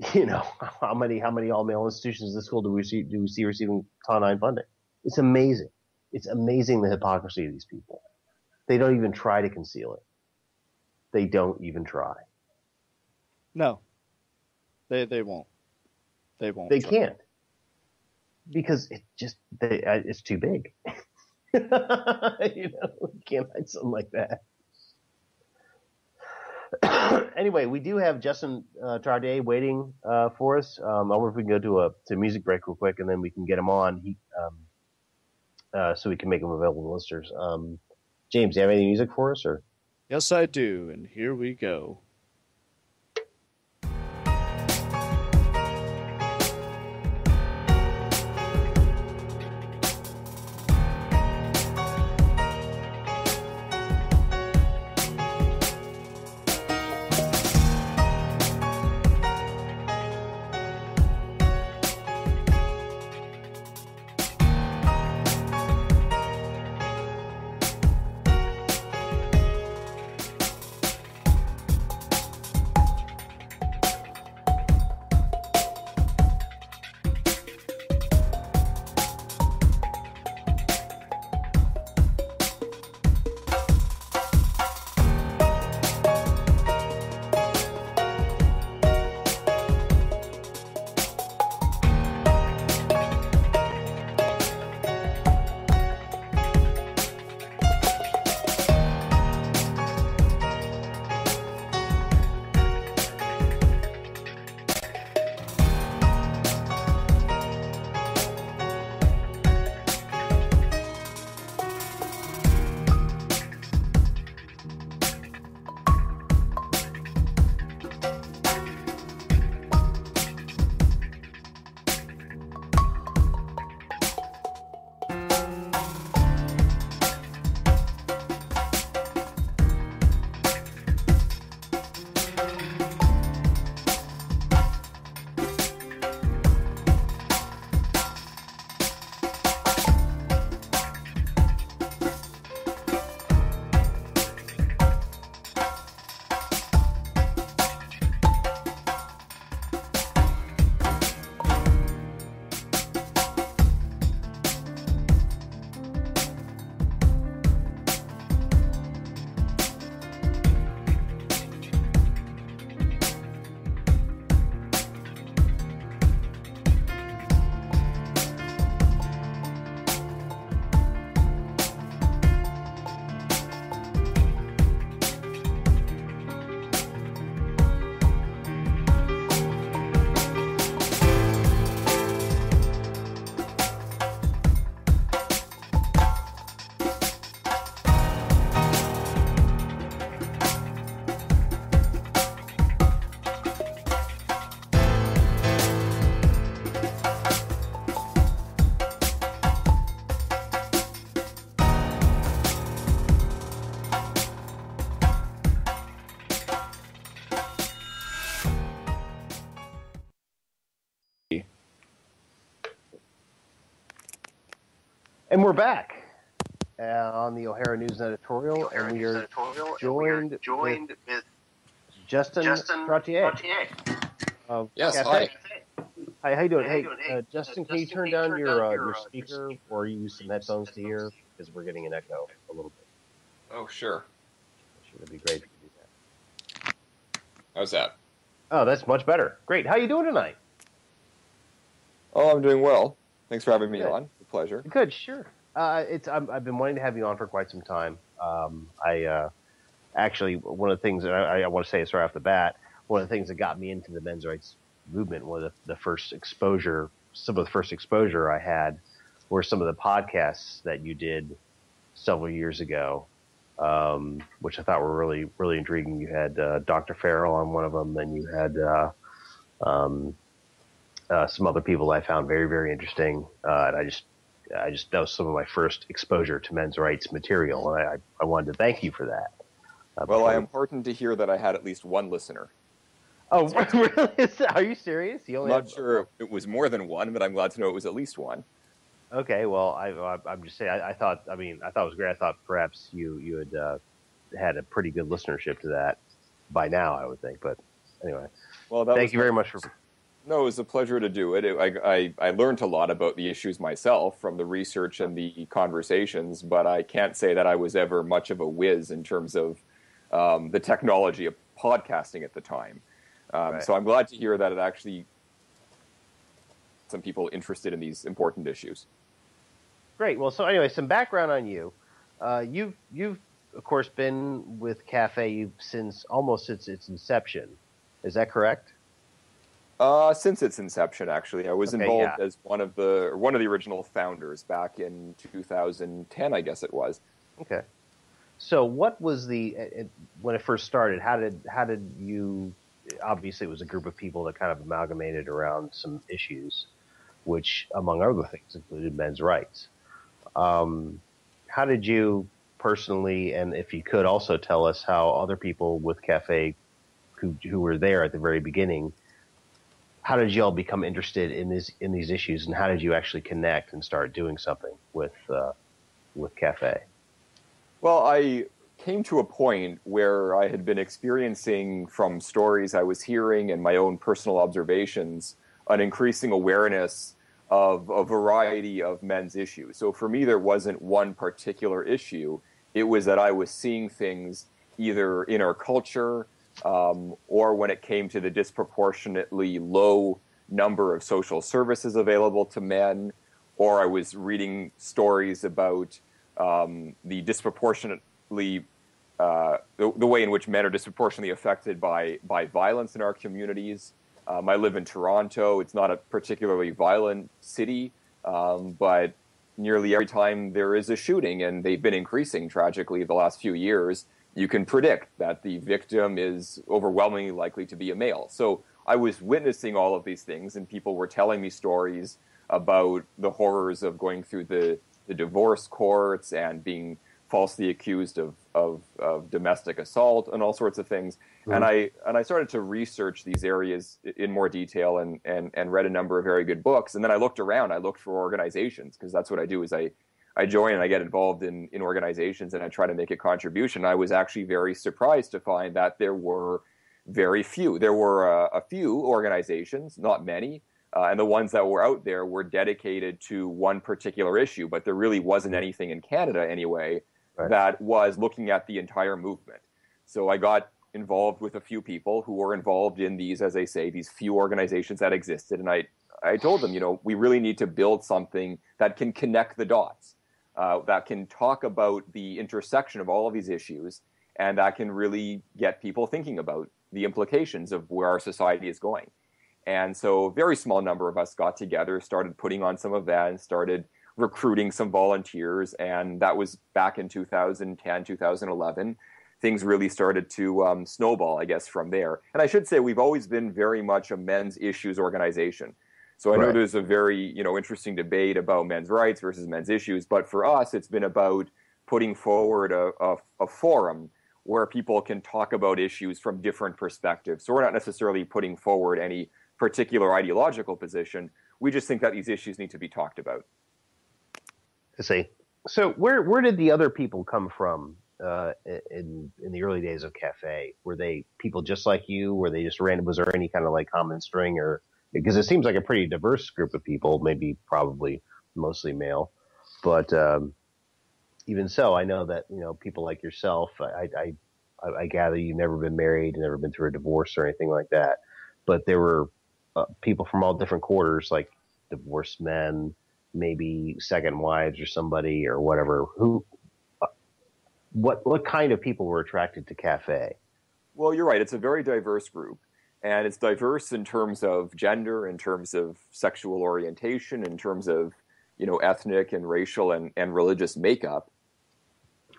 how many all male institutions in the school do we see receiving Title IX funding? It's amazing. It's amazing the hypocrisy of these people. They don't even try to conceal it. They don't even try. No, they won't. They won't. They can't, because it's too big. You can't hide something like that. Anyway, we do have Justin Trottier waiting for us. I wonder if we can go to a music break real quick, and then we can get him on. So we can make him available to listeners. James, do you have any music for us, or? Yes, I do, and here we go. And we're back on the O'Hara News and Editorial, and we are joined with Justin Trottier. Yes, hi. Hi, how you doing? Hey, Justin, can you turn down your speaker or use some headphones to hear? Because we're getting an echo a little bit. Oh, sure. That'd be great if you could do that. How's that? Oh, that's much better. Great. How you doing tonight? Oh, I'm doing well. Thanks for having me Good. on. It's a pleasure. Good, sure. I've been wanting to have you on for quite some time. Actually, one of the things that I want to say is right off the bat, one of the things that got me into the men's rights movement, one of the first exposure, some of the first exposure I had were some of the podcasts that you did several years ago, which I thought were really, really intriguing. You had Dr. Farrell on one of them, and you had some other people I found very, very interesting. And I just that was some of my first exposure to men's rights material, and I wanted to thank you for that. Well, I am heartened to hear that I had at least one listener. Oh, really? Are you serious? I'm not sure it was more than one, but I'm glad to know it was at least one. Okay, well, I'm just saying. I thought it was great. I thought perhaps you had a pretty good listenership to that by now, I would think. But anyway, well, thank you very much for. No, it was a pleasure to do it. I learned a lot about the issues myself from the research and the conversations, but I can't say that I was ever much of a whiz in terms of the technology of podcasting at the time. Right. So I'm glad to hear that it actually some people interested in these important issues. Great. Well, so anyway, some background on you. You've of course been with Cafe since its inception. Is that correct? Since its inception, actually, I was involved as one of the original founders back in 2010, I guess it was. Okay. So, what was when it first started? How did you? Obviously, it was a group of people that kind of amalgamated around some issues, which, among other things, included men's rights. How did you personally, and if you could also tell us how other people with Cafe who were there at the very beginning, how did you all become interested in these issues, and how did you actually connect and start doing something with Cafe? Well, I came to a point where I had been experiencing, from stories I was hearing and my own personal observations, an increasing awareness of a variety of men's issues. So for me, there wasn't one particular issue. It was that I was seeing things either in our culture or when it came to the disproportionately low number of social services available to men, or I was reading stories about the disproportionately the way in which men are disproportionately affected by violence in our communities. I live in Toronto. It's not a particularly violent city, but nearly every time there is a shooting, and they've been increasing tragically the last few years, you can predict that the victim is overwhelmingly likely to be a male. So I was witnessing all of these things, and people were telling me stories about the horrors of going through the divorce courts and being falsely accused of domestic assault and all sorts of things. Mm-hmm. And I started to research these areas in more detail and read a number of very good books. And then I looked around. I looked for organizations, because that's what I do, is I join and I get involved in organizations and I try to make a contribution. I was actually very surprised to find that there were very few. There were a few organizations, not many, and the ones that were out there were dedicated to one particular issue, but there really wasn't anything in Canada anyway that was looking at the entire movement. So I got involved with a few people who were involved in these, as I say, these few organizations that existed, and I told them, we really need to build something that can connect the dots, that can talk about the intersection of all of these issues, and that can really get people thinking about the implications of where our society is going. And so a very small number of us got together, started putting on some events, started recruiting some volunteers, and that was back in 2010, 2011. Things really started to snowball, I guess, from there. And I should say we've always been very much a men's issues organization. So I know there's a very interesting debate about men's rights versus men's issues, but for us, it's been about putting forward a forum where people can talk about issues from different perspectives. So we're not necessarily putting forward any particular ideological position. We just think that these issues need to be talked about. I see. So where did the other people come from in the early days of Cafe? Were they people just like you? Were they just random? Was there any kind of like common string, or because it seems like a pretty diverse group of people, maybe probably mostly male, but even so, I know that people like yourself. I gather you've never been married, never been through a divorce or anything like that, but there were people from all different quarters, like divorced men, maybe second wives or somebody or whatever. What kind of people were attracted to Cafe? Well, you're right. It's a very diverse group, and it's diverse in terms of gender, in terms of sexual orientation, in terms of ethnic and racial and religious makeup.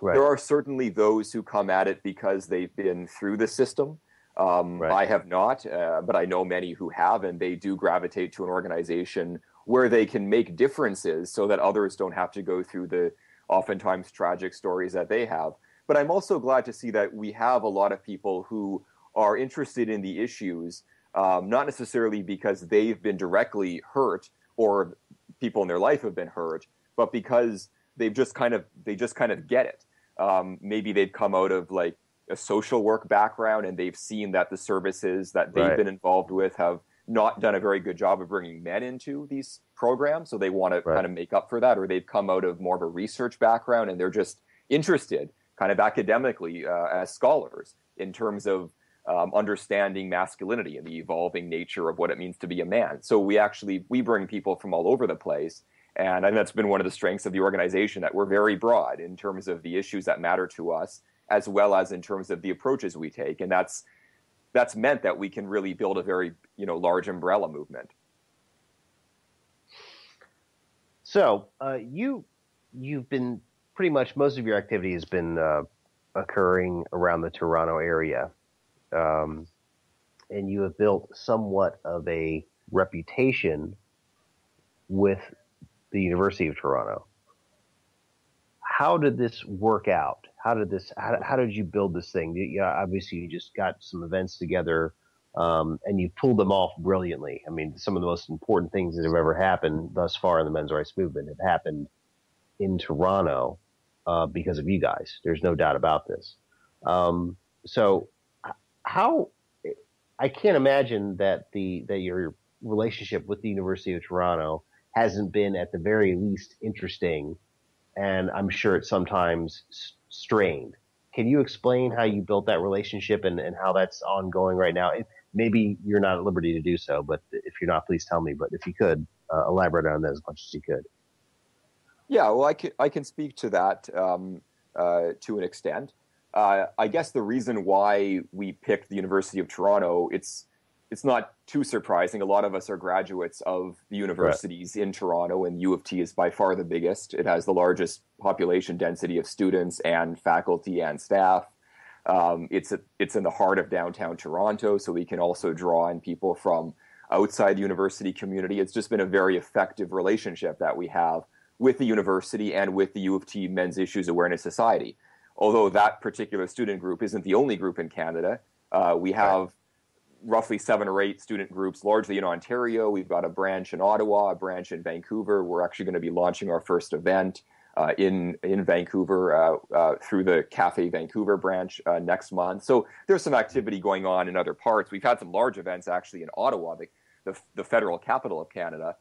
Right. There are certainly those who come at it because they've been through the system. Right. I have not, but I know many who have, and they do gravitate to an organization where they can make differences so that others don't have to go through the oftentimes tragic stories that they have. But I'm also glad to see that we have a lot of people who are interested in the issues, not necessarily because they've been directly hurt or people in their life have been hurt, but because they just kind of get it. Maybe they've come out of like a social work background and they've seen that the services that they've been involved with have not done a very good job of bringing men into these programs, so they want to kind of make up for that, or they've come out of more of a research background and they're just interested kind of academically as scholars in terms of understanding masculinity and the evolving nature of what it means to be a man. So we bring people from all over the place, and that's been one of the strengths of the organization, that we're very broad in terms of the issues that matter to us, as well as in terms of the approaches we take, and that's meant that we can really build a very large umbrella movement. So you've been pretty much, most of your activity has been occurring around the Toronto area, and you have built somewhat of a reputation with the University of Toronto. How did this work out? How did you build this thing? Obviously, you just got some events together, and you pulled them off brilliantly. I mean, some of the most important things that have ever happened thus far in the men's rights movement have happened in Toronto because of you guys. There's no doubt about this. So, I can't imagine that your relationship with the University of Toronto hasn't been at the very least interesting, and I'm sure it's sometimes strained. Can you explain how you built that relationship and how that's ongoing right now? Maybe you're not at liberty to do so, but if you're not, please tell me. But if you could, elaborate on that as much as you could. Yeah, well, I can speak to that to an extent. I guess the reason why we picked the University of Toronto, it's not too surprising. A lot of us are graduates of the universities in Toronto, and U of T is by far the biggest. It has the largest population density of students and faculty and staff. It's in the heart of downtown Toronto, so we can also draw in people from outside the university community. It's just been a very effective relationship that we have with the university and with the U of T Men's Issues Awareness Society. Although that particular student group isn't the only group in Canada, we have roughly 7 or 8 student groups, largely in Ontario. We've got a branch in Ottawa, a branch in Vancouver. We're actually going to be launching our first event in Vancouver through the Cafe Vancouver branch next month. So there's some activity going on in other parts. We've had some large events actually in Ottawa, the federal capital of Canada,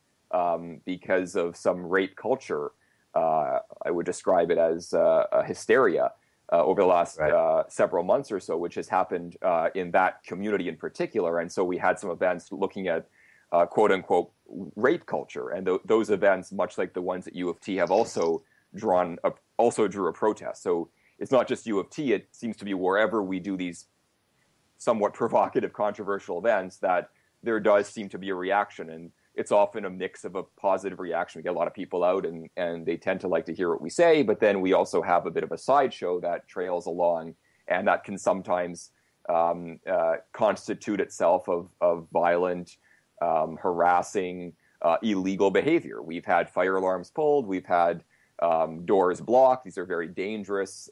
because of some rape culture. I would describe it as a hysteria over the last several months or so, which has happened in that community in particular. And so we had some events looking at quote unquote rape culture, and those events, much like the ones at U of T, have also drew a protest. So it's not just U of T; it seems to be wherever we do these somewhat provocative, controversial events that there does seem to be a reaction, and it's often a mix of a positive reaction. We get a lot of people out, and they tend to like to hear what we say, but then we also have a bit of a sideshow that trails along, and that can sometimes constitute itself of violent, harassing, illegal behavior. We've had fire alarms pulled. We've had doors blocked. These are very dangerous,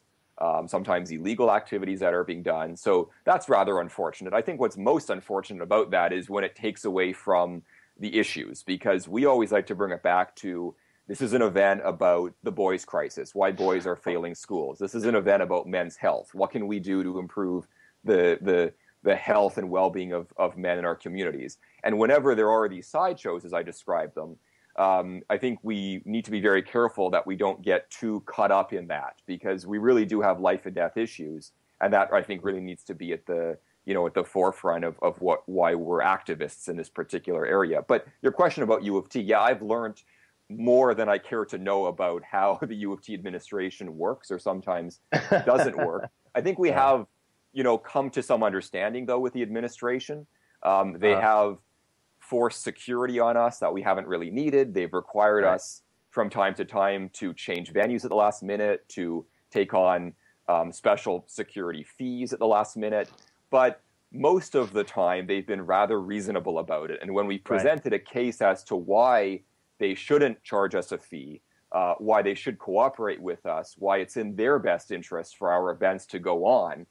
sometimes illegal activities that are being done. So that's rather unfortunate. I think what's most unfortunate about that is when it takes away from the issues, because we always like to bring it back to This is an event about the boys' crisis, why boys are failing schools. This is an event about men's health. What can we do to improve the health and well-being of men in our communities? And whenever there are these sideshows, as I described them, I think we need to be very careful that we don't get too caught up in that, because we really do have life and death issues, and that I think really needs to be at the forefront of why we're activists in this particular area. But your question about U of T, yeah, I've learned more than I care to know about how the U of T administration works or sometimes doesn't work. I think we have, come to some understanding, though, with the administration. They have forced security on us that we haven't really needed. They've required us from time to time to change venues at the last minute, to take on special security fees at the last minute. But most of the time, they've been rather reasonable about it. And when we presented a case as to why they shouldn't charge us a fee, why they should cooperate with us, why it's in their best interest for our events to go on,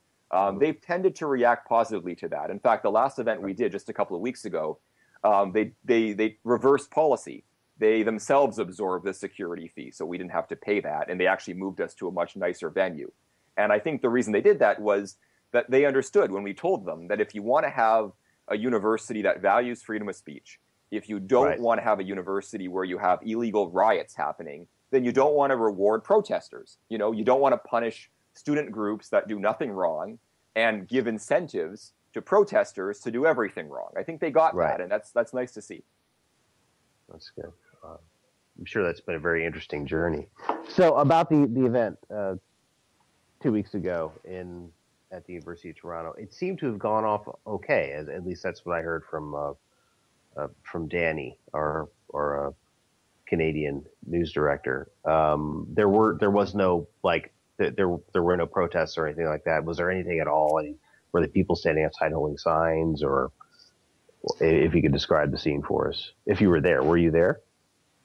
they've tended to react positively to that. In fact, the last event we did just a couple of weeks ago, they reversed policy. They themselves absorbed the security fee, so we didn't have to pay that, and they actually moved us to a much nicer venue. And I think the reason they did that was that they understood when we told them that if you want to have a university that values freedom of speech, if you don't want to have a university where you have illegal riots happening, then you don't want to reward protesters. You don't want to punish student groups that do nothing wrong and give incentives to protesters to do everything wrong. I think they got that, and that's nice to see. That's good. I'm sure that's been a very interesting journey. So about the event 2 weeks ago at the University of Toronto, it seemed to have gone off okay. At least that's what I heard from Danny, our Canadian news director. There were no protests or anything like that. Was there anything at all? Were the people standing outside holding signs, or if you could describe the scene for us? If you were there, were you there?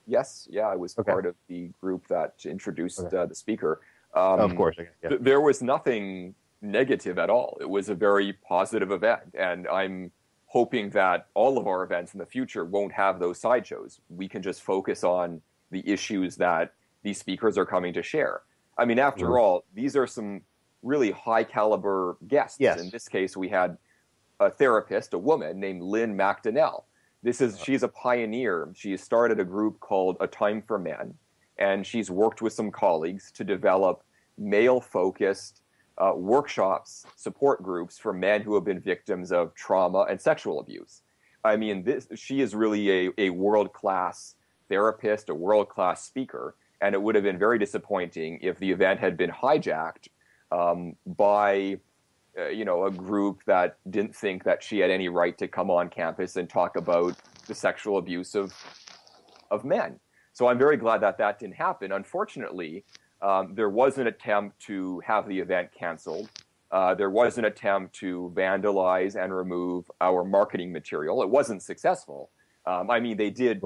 Yes, yeah, I was part of the group that introduced the speaker. Of course, yeah. There was nothing negative at all. It was a very positive event, and I'm hoping that all of our events in the future won't have those sideshows. We can just focus on the issues that these speakers are coming to share. I mean, after all, these are some really high caliber guests. Yes. In this case, we had a therapist, a woman named Lynn McDonnell. She's a pioneer. She started a group called A Time for Men, and she's worked with some colleagues to develop male-focused workshops, support groups for men who have been victims of trauma and sexual abuse. I mean, she is really a world-class therapist, a world-class speaker, and it would have been very disappointing if the event had been hijacked by a group that didn't think that she had any right to come on campus and talk about the sexual abuse of men. So I'm very glad that didn't happen. Unfortunately, there was an attempt to have the event canceled. There was an attempt to vandalize and remove our marketing material. It wasn't successful. I mean, they did,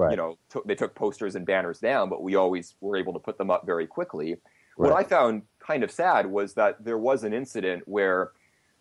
they took posters and banners down, but we always were able to put them up very quickly. What I found kind of sad was that there was an incident where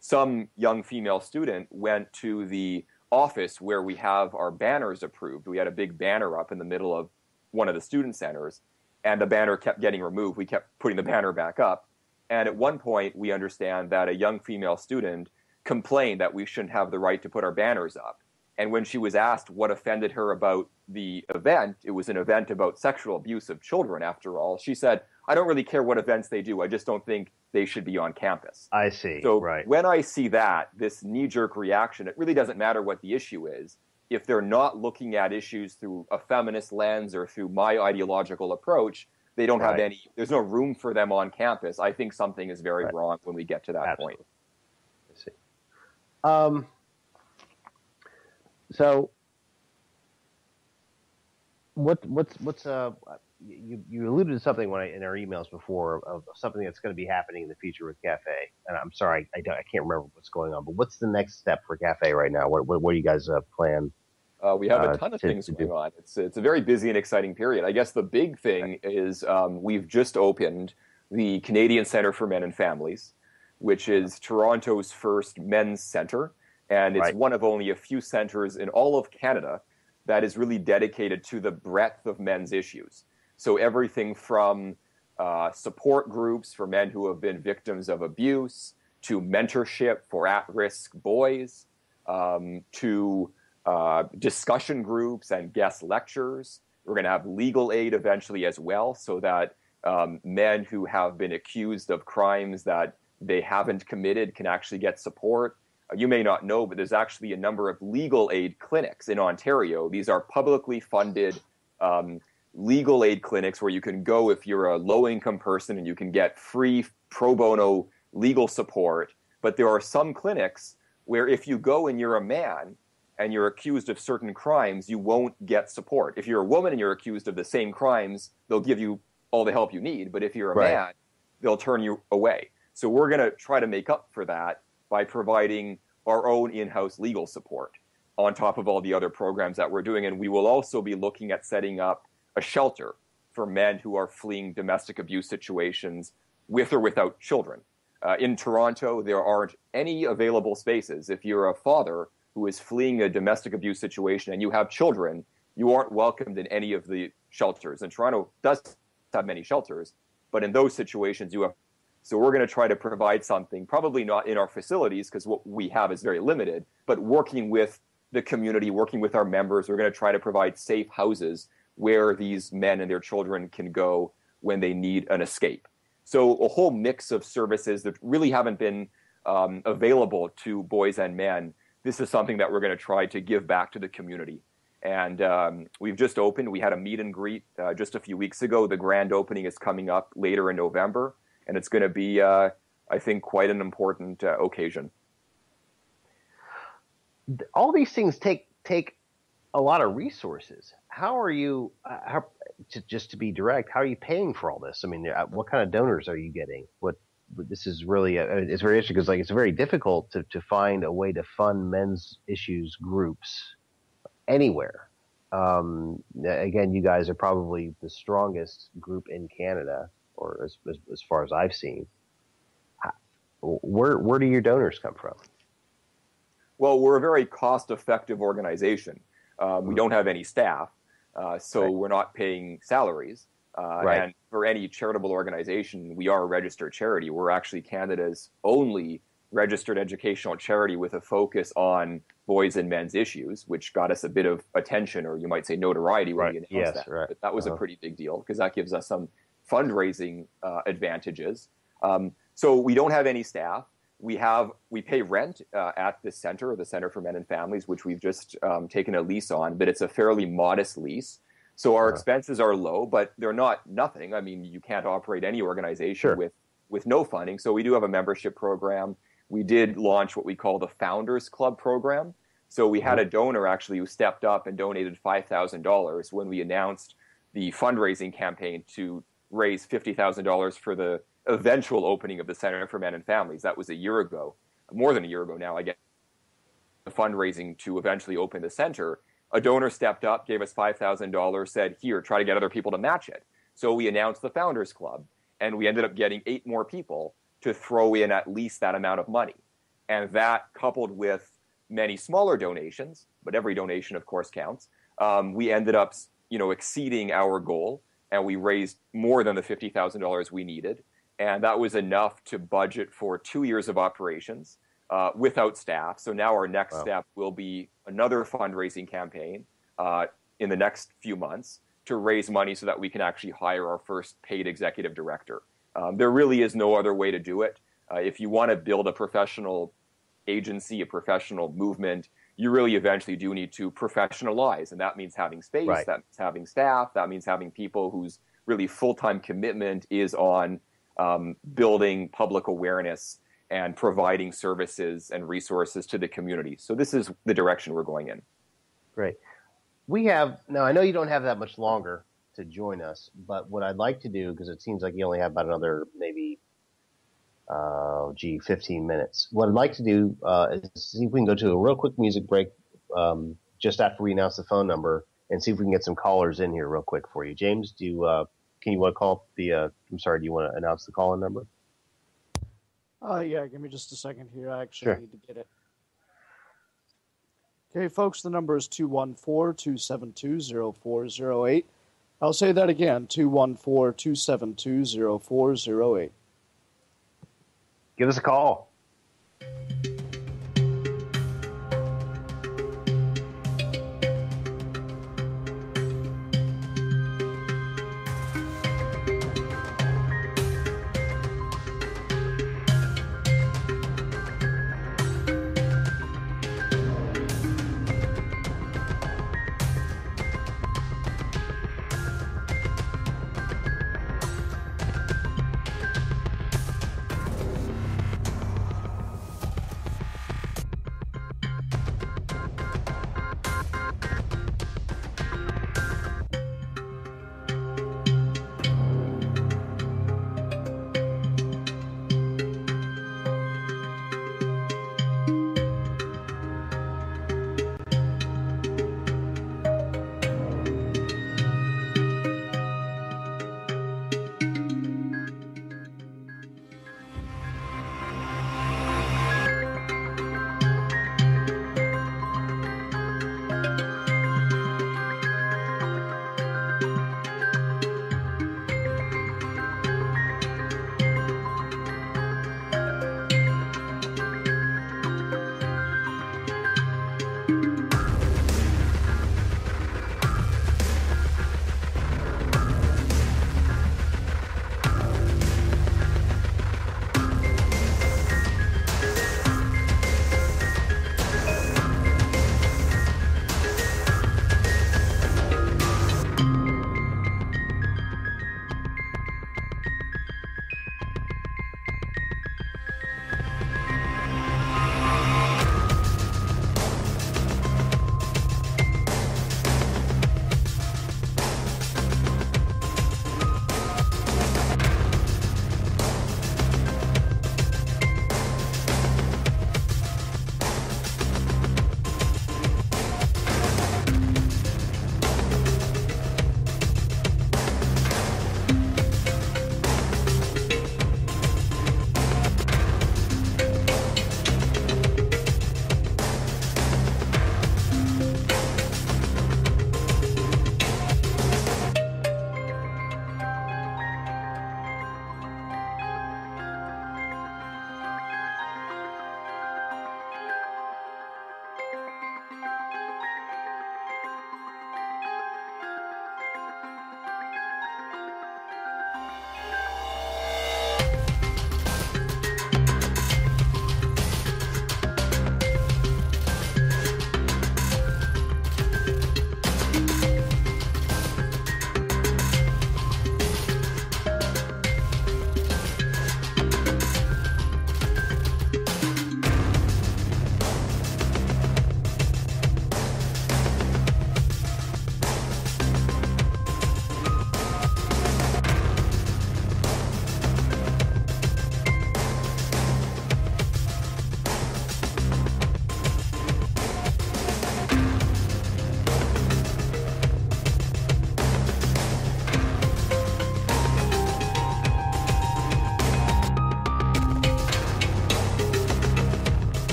some young female student went to the office where we have our banners approved. We had a big banner up in the middle of one of the student centers, and the banner kept getting removed. We kept putting the banner back up. And at one point, we understand that a young female student complained that we shouldn't have the right to put our banners up. And when she was asked what offended her about the event, it was an event about sexual abuse of children, after all, she said, I don't really care what events they do. I just don't think they should be on campus. I see. So when I see this knee-jerk reaction, it really doesn't matter what the issue is. If they're not looking at issues through a feminist lens or through my ideological approach, they don't have there's no room for them on campus. I think something is very wrong when we get to that point. I see. So what's you alluded to something in our emails before of something that's going to be happening in the future with Cafe, and I'm sorry I can't remember what's going on, but what's the next step for Cafe right now? What do you guys plan? We have a ton of things going on. It's a very busy and exciting period. I guess the big thing is we've just opened the Canadian Centre for Men and Families, which is Toronto's first men's centre, and it's one of only a few centres in all of Canada that is really dedicated to the breadth of men's issues. So everything from support groups for men who have been victims of abuse, to mentorship for at-risk boys, to discussion groups and guest lectures. We're going to have legal aid eventually as well, so that men who have been accused of crimes that they haven't committed can actually get support. You may not know, but there's actually a number of legal aid clinics in Ontario. These are publicly funded legal aid clinics where you can go if you're a low-income person and you can get free pro bono legal support. But there are some clinics where if you go and you're a man and you're accused of certain crimes, you won't get support. If you're a woman and you're accused of the same crimes, they'll give you all the help you need. But if you're a man, they'll turn you away. So we're going to try to make up for that by providing our own in-house legal support on top of all the other programs that we're doing. And we will also be looking at setting up a shelter for men who are fleeing domestic abuse situations with or without children. In Toronto, there aren't any available spaces. If you're a father who is fleeing a domestic abuse situation and you have children, you aren't welcomed in any of the shelters. And Toronto does have many shelters, but in those situations you have. So we're going to try to provide something, probably not in our facilities because what we have is very limited, but working with the community, working with our members, we're going to try to provide safe houses where these men and their children can go when they need an escape. So a whole mix of services that really haven't been available to boys and men. This is something that we're going to try to give back to the community. And we've just opened. We had a meet and greet just a few weeks ago. The grand opening is coming up later in November. And it's going to be, I think, quite an important occasion. All these things take a lot of resources. How are you, just to be direct, how are you paying for all this? I mean, what kind of donors are you getting? This is really, it's very interesting because it's very difficult to find a way to fund men's issues groups anywhere. Again, you guys are probably the strongest group in Canada, or as far as I've seen. Where do your donors come from? Well, we're a very cost-effective organization. We don't have any staff, so we're not paying salaries. And for any charitable organization, we are a registered charity. We're actually Canada's only registered educational charity with a focus on boys and men's issues, which got us a bit of attention, or you might say notoriety when we announced that. But that was a pretty big deal because that gives us some fundraising advantages. So we don't have any staff. We pay rent at the Center for Men and Families, which we've just taken a lease on, but it's a fairly modest lease. So our expenses are low, but they're not nothing. I mean, you can't operate any organization with no funding. So we do have a membership program. We did launch what we call the Founders Club program. So we had a donor actually who stepped up and donated $5,000 when we announced the fundraising campaign to raise $50,000 for the eventual opening of the Center for Men and Families. That was a year ago, more than a year ago now, I guess, the fundraising to eventually open the center. A donor stepped up, gave us $5,000, said, here, try to get other people to match it. So we announced the Founders Club, and we ended up getting 8 more people to throw in at least that amount of money. And that, coupled with many smaller donations, but every donation, of course, counts, we ended up exceeding our goal, and we raised more than the $50,000 we needed. And that was enough to budget for 2 years of operations without staff. So now our next step will be another fundraising campaign in the next few months to raise money so that we can actually hire our first paid executive director. There really is no other way to do it. If you want to build a professional agency, a professional movement, you really eventually do need to professionalize. And that means having space, that means having staff, that means having people whose really full-time commitment is on building public awareness and providing services and resources to the community. So this is the direction we're going in. Great. Now I know you don't have that much longer to join us, but what I'd like to do, because it seems like you only have about another maybe 15 minutes. What I'd like to do is see if we can go to a real quick music break just after we announce the phone number and see if we can get some callers in here real quick for you. James, do you want to call do you want to announce the call-in number? Yeah, give me just a second here. I actually need to get it. Okay, folks, the number is 214-272-0408. I'll say that again, 214-272-0408. Give us a call.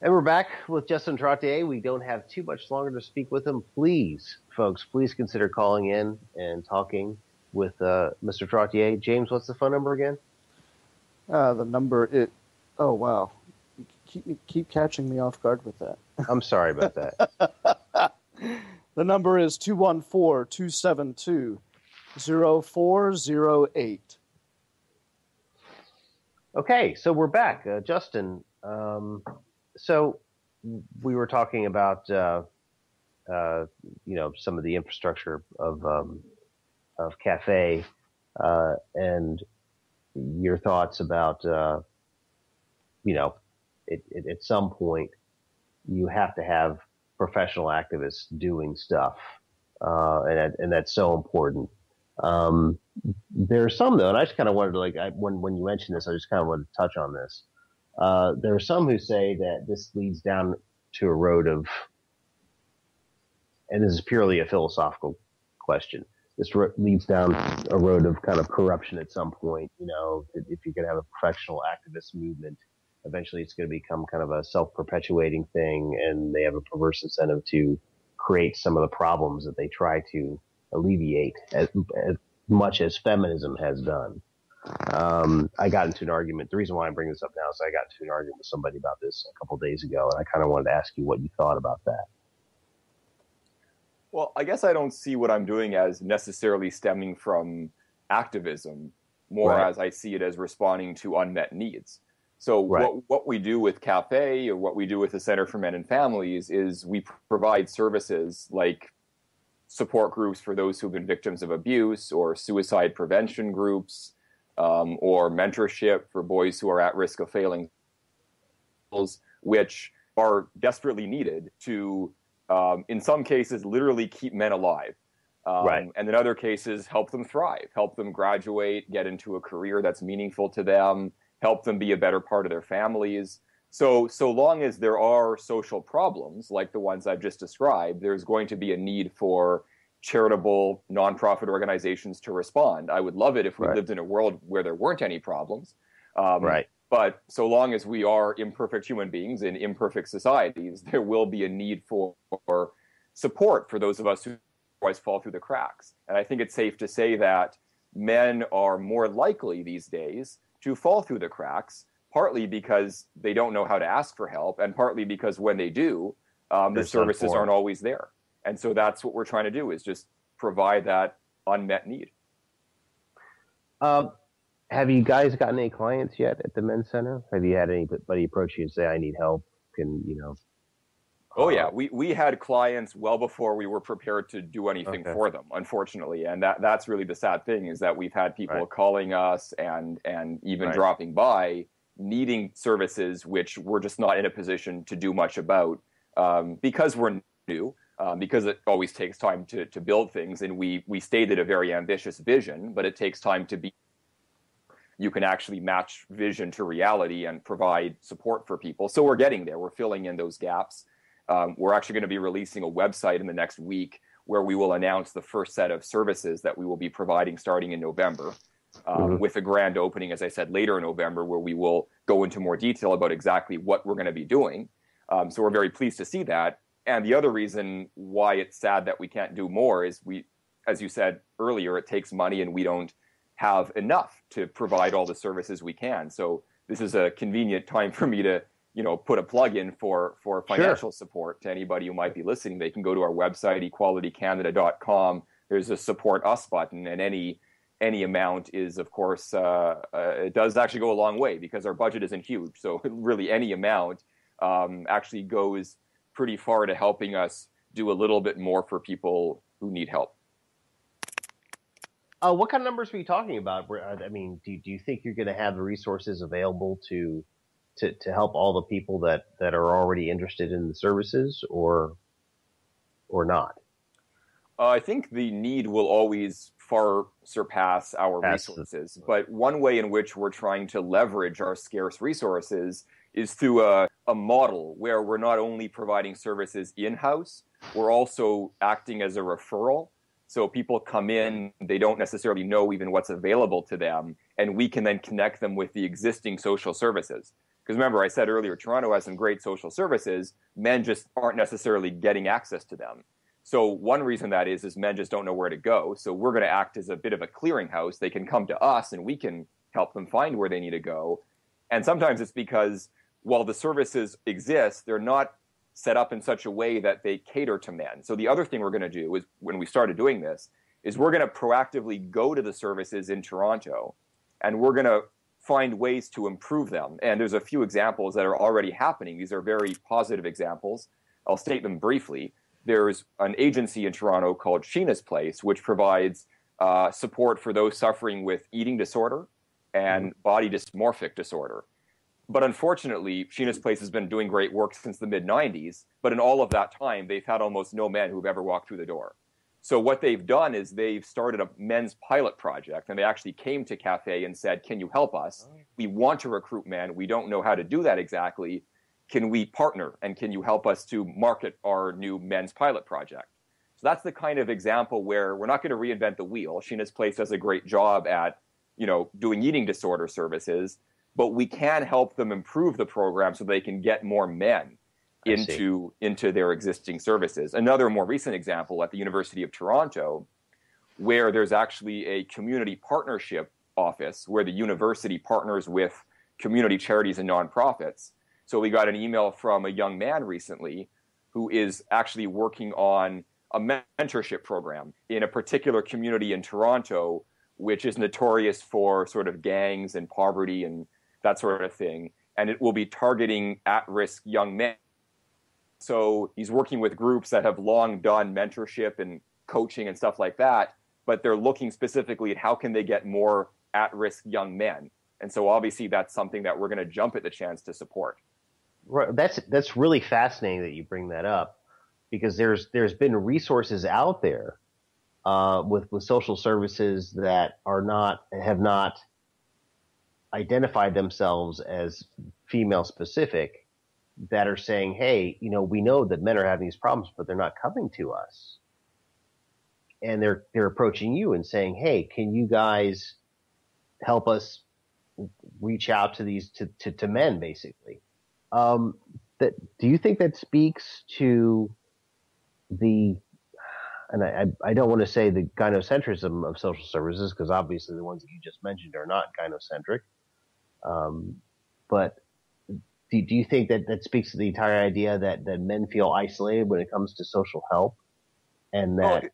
And we're back with Justin Trottier. We don't have too much longer to speak with him. Please, folks, please consider calling in and talking with Mr. Trottier. James, what's the phone number again? The number oh wow, you keep catching me off guard with that. I'm sorry about that. The number is 214-272-0408. Okay, so we're back, Justin. So we were talking about some of the infrastructure of Cafe and your thoughts about at some point you have to have professional activists doing stuff, and that's so important. There are some though, and I just kind of wanted to when you mentioned this, I just kind of wanted to touch on this. There are some who say that this leads down to a road of, and this is purely a philosophical question. This leads down a road of kind of corruption at some point. You know, if you're going to have a professional activist movement, eventually it's going to become kind of a self-perpetuating thing, and they have a perverse incentive to create some of the problems that they try to alleviate, as much as feminism has done. I got into an argument. The reason why I'm bringing this up now is I got into an argument with somebody about this a couple of days ago, and I kind of wanted to ask you what you thought about that. Well, I guess I don't see what I'm doing as necessarily stemming from activism, more Right. as I see it as responding to unmet needs. So Right. what we do with CAFE, or what we do with the Center for Men and Families, is we provide services like support groups for those who've been victims of abuse, or suicide prevention groups, or mentorship for boys who are at risk of failing, which are desperately needed to, in some cases, literally keep men alive. Right. And in other cases, help them thrive, help them graduate, get into a career that's meaningful to them, help them be a better part of their families. So long as there are social problems like the ones I've just described, there's going to be a need for charitable nonprofit organizations to respond. I would love it if we Right. lived in a world where there weren't any problems. Right. But so long as we are imperfect human beings in imperfect societies, there will be a need for support for those of us who otherwise fall through the cracks. And I think it's safe to say that men are more likely these days to fall through the cracks, partly because they don't know how to ask for help, and partly because when they do, the services aren't always there. And so that's what we're trying to do, is just provide that unmet need. Have you guys gotten any clients yet at the men's center? Have you had anybody approach you and say, I need help? Can, you know? Oh, yeah. We had clients well before we were prepared to do anything for them, unfortunately. And that's really the sad thing, is that we've had people calling us and even dropping by, needing services which we're just not in a position to do much about, because we're new, because it always takes time to build things. And we stated a very ambitious vision, but it takes time to be. You can actually match vision to reality and provide support for people. So we're getting there. We're filling in those gaps. We're actually going to be releasing a website in the next week where we will announce the first set of services that we will be providing starting in November, with a grand opening, as I said, later in November, where we will go into more detail about exactly what we're going to be doing. So we're very pleased to see that. And the other reason why it's sad that we can't do more is as you said earlier, it takes money, and we don't have enough to provide all the services we can. So this is a convenient time for me to, put a plug in for financial support to anybody who might be listening. They can go to our website, equalitycanada.com. There's a support us button, and any amount is, of course, it does actually go a long way, because our budget isn't huge. So really any amount actually goes pretty far to helping us do a little bit more for people who need help. What kind of numbers are you talking about? I mean, do you think you're going to have the resources available to help all the people that are already interested in the services, or not? I think the need will always far surpass our resources. But one way in which we're trying to leverage our scarce resources is through a model where we're not only providing services in-house, we're also acting as a referral. So people come in, they don't necessarily know even what's available to them, and we can then connect them with the existing social services. Because remember, I said earlier, Toronto has some great social services. Men just aren't necessarily getting access to them. So one reason that is men just don't know where to go. So we're going to act as a bit of a clearinghouse. They can come to us, and we can help them find where they need to go. And sometimes it's because while the services exist, they're not set up in such a way that they cater to men. So the other thing we're going to do is, when we started doing this, is we're going to proactively go to the services in Toronto, and we're going to find ways to improve them. And there's a few examples that are already happening. These are very positive examples. I'll state them briefly. There's an agency in Toronto called Sheena's Place, which provides support for those suffering with eating disorder and body dysmorphic disorder. But unfortunately, Sheena's Place has been doing great work since the mid-90s, but in all of that time, they've had almost no men who've ever walked through the door. So what they've done is they've started a men's pilot project, and they actually came to CAFE and said, can you help us? we want to recruit men. We don't know how to do that exactly. Can we partner? And can you help us to market our new men's pilot project? So that's the kind of example where we're not going to reinvent the wheel. Sheena's Place does a great job at, doing eating disorder services, but we can help them improve the program so they can get more men into their existing services. Another more recent example at the University of Toronto, where there's actually a community partnership office where the university partners with community charities and nonprofits. So we got an email from a young man recently who is actually working on a mentorship program in a particular community in Toronto, which is notorious for sort of gangs and poverty and that sort of thing. And it will be targeting at-risk young men. So he's working with groups that have long done mentorship and coaching and stuff like that, but they're looking specifically at how can they get more at-risk young men. And so obviously that's something that we're going to jump at the chance to support. Right. That's really fascinating that you bring that up, because there's been resources out there with social services that have not identified themselves as female specific, that are saying, hey, we know that men are having these problems, but they're not coming to us. And they're approaching you and saying, hey, can you guys help us reach out to these to men, basically? Do you think that speaks to and I don't want to say the gynocentrism of social services, because obviously the ones that you just mentioned are not gynocentric. But do you think that speaks to the entire idea that men feel isolated when it comes to social help, and that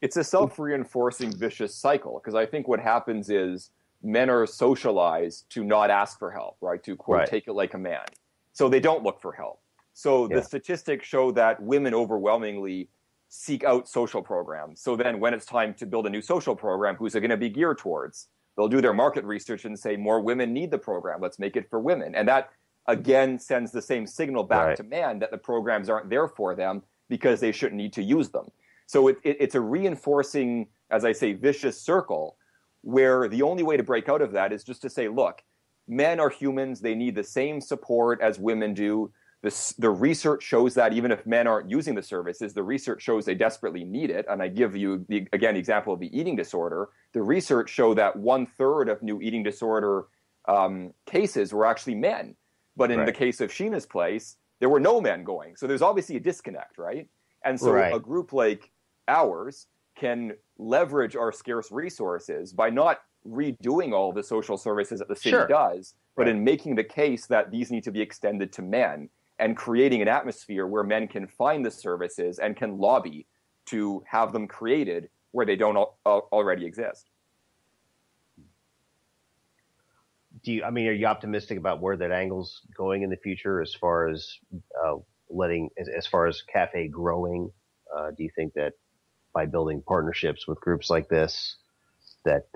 it's a self-reinforcing vicious cycle? Because I think what happens is men are socialized to not ask for help, right? To quote, take it like a man. So they don't look for help. So the statistics show that women overwhelmingly seek out social programs. So then when it's time to build a new social program, who's it going to be geared towards? They'll do their market research and say, more women need the program. Let's make it for women. And that, again, sends the same signal back to men that the programs aren't there for them because they shouldn't need to use them. So it's a reinforcing, as I say, vicious circle, where the only way to break out of that is just to say, look, men are humans. They need the same support as women do. The research shows that even if men aren't using the services, the research shows they desperately need it. And I give you, the example of the eating disorder. The research show that 1/3 of new eating disorder cases were actually men. But in the case of Sheena's Place, there were no men going. So there's obviously a disconnect, right? And so a group like ours can leverage our scarce resources by not redoing all the social services that the city does, but in making the case that these need to be extended to men, and creating an atmosphere where men can find the services and can lobby to have them created where they don't already exist. Are you optimistic about where that angle's going in the future as far as as far as cafe growing? Do you think that by building partnerships with groups like this that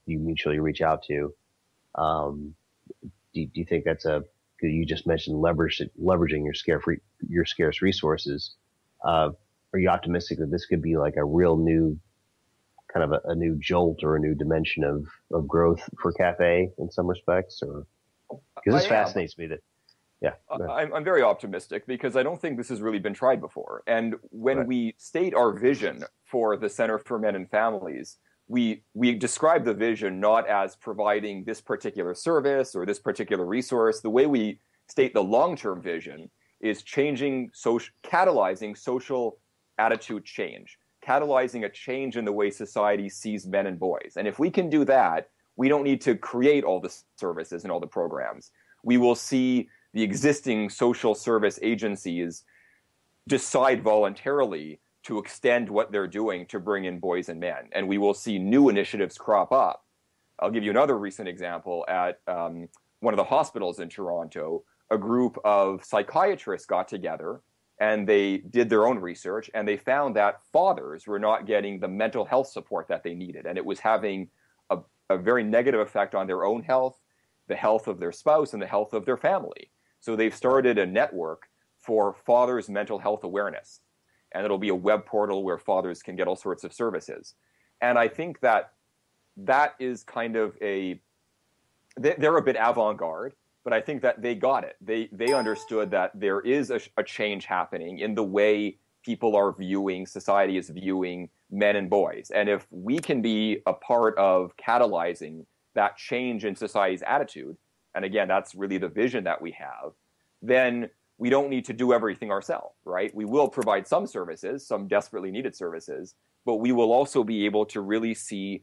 you mutually reach out to, do you think that's you just mentioned leveraging your scarce resources? Are you optimistic that this could be like a real new kind of a new jolt or a new dimension of growth for cafe in some respects? Or because this fascinates me. I'm very optimistic because I don't think this has really been tried before. And when we state our vision for the Center for Men and Families, we describe the vision not as providing this particular service or this particular resource. The way we state the long-term vision is catalyzing social attitude change, catalyzing a change in the way society sees men and boys. And if we can do that, we don't need to create all the services and all the programs. We will see the existing social service agencies decide voluntarily to extend what they're doing to bring in boys and men. And we will see new initiatives crop up. I'll give you another recent example. At one of the hospitals in Toronto, a group of psychiatrists got together and they did their own research, and they found that fathers were not getting the mental health support that they needed. And it was having a very negative effect on their own health, the health of their spouse, and the health of their family. So they've started a network for fathers' mental health awareness. And it'll be a web portal where fathers can get all sorts of services. And I think that is kind of a they're a bit avant-garde, but I think that they got it. They understood that there is a change happening in the way people are viewing, society is viewing men and boys. And if we can be a part of catalyzing that change in society's attitude, and again, that's really the vision that we have, then we don't need to do everything ourselves, right? We will provide some services, some desperately needed services, but we will also be able to really see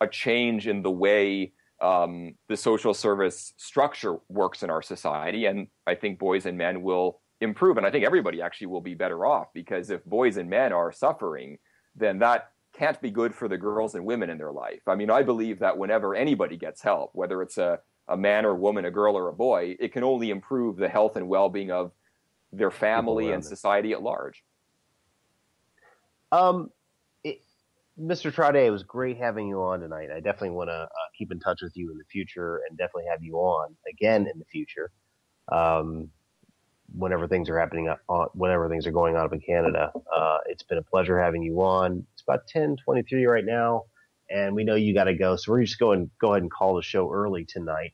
a change in the way the social service structure works in our society. And I think boys and men will improve. And I think everybody actually will be better off, because if boys and men are suffering, then that can't be good for the girls and women in their life. I mean, I believe that whenever anybody gets help, whether it's a man or woman, a girl or a boy, it can only improve the health and well-being of their family and society at large. Mr. Trottier, it was great having you on tonight. I definitely want to keep in touch with you in the future, and definitely have you on again in the future. Whenever things are happening, whenever things are going on up in Canada. It's been a pleasure having you on. It's about 10:23 right now, and we know you got to go, so we're just going to go ahead and call the show early tonight.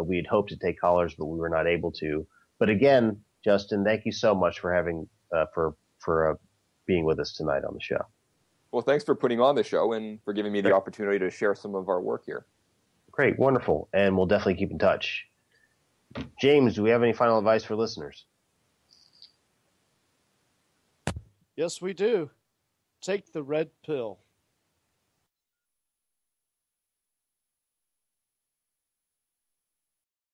We had hoped to take callers, but we were not able to. But again, Justin, thank you so much for having for being with us tonight on the show. Well, thanks for putting on the show and for giving me the opportunity to share some of our work here. Great, wonderful, and we'll definitely keep in touch. James, do we have any final advice for listeners? Yes, we do. Take the red pill.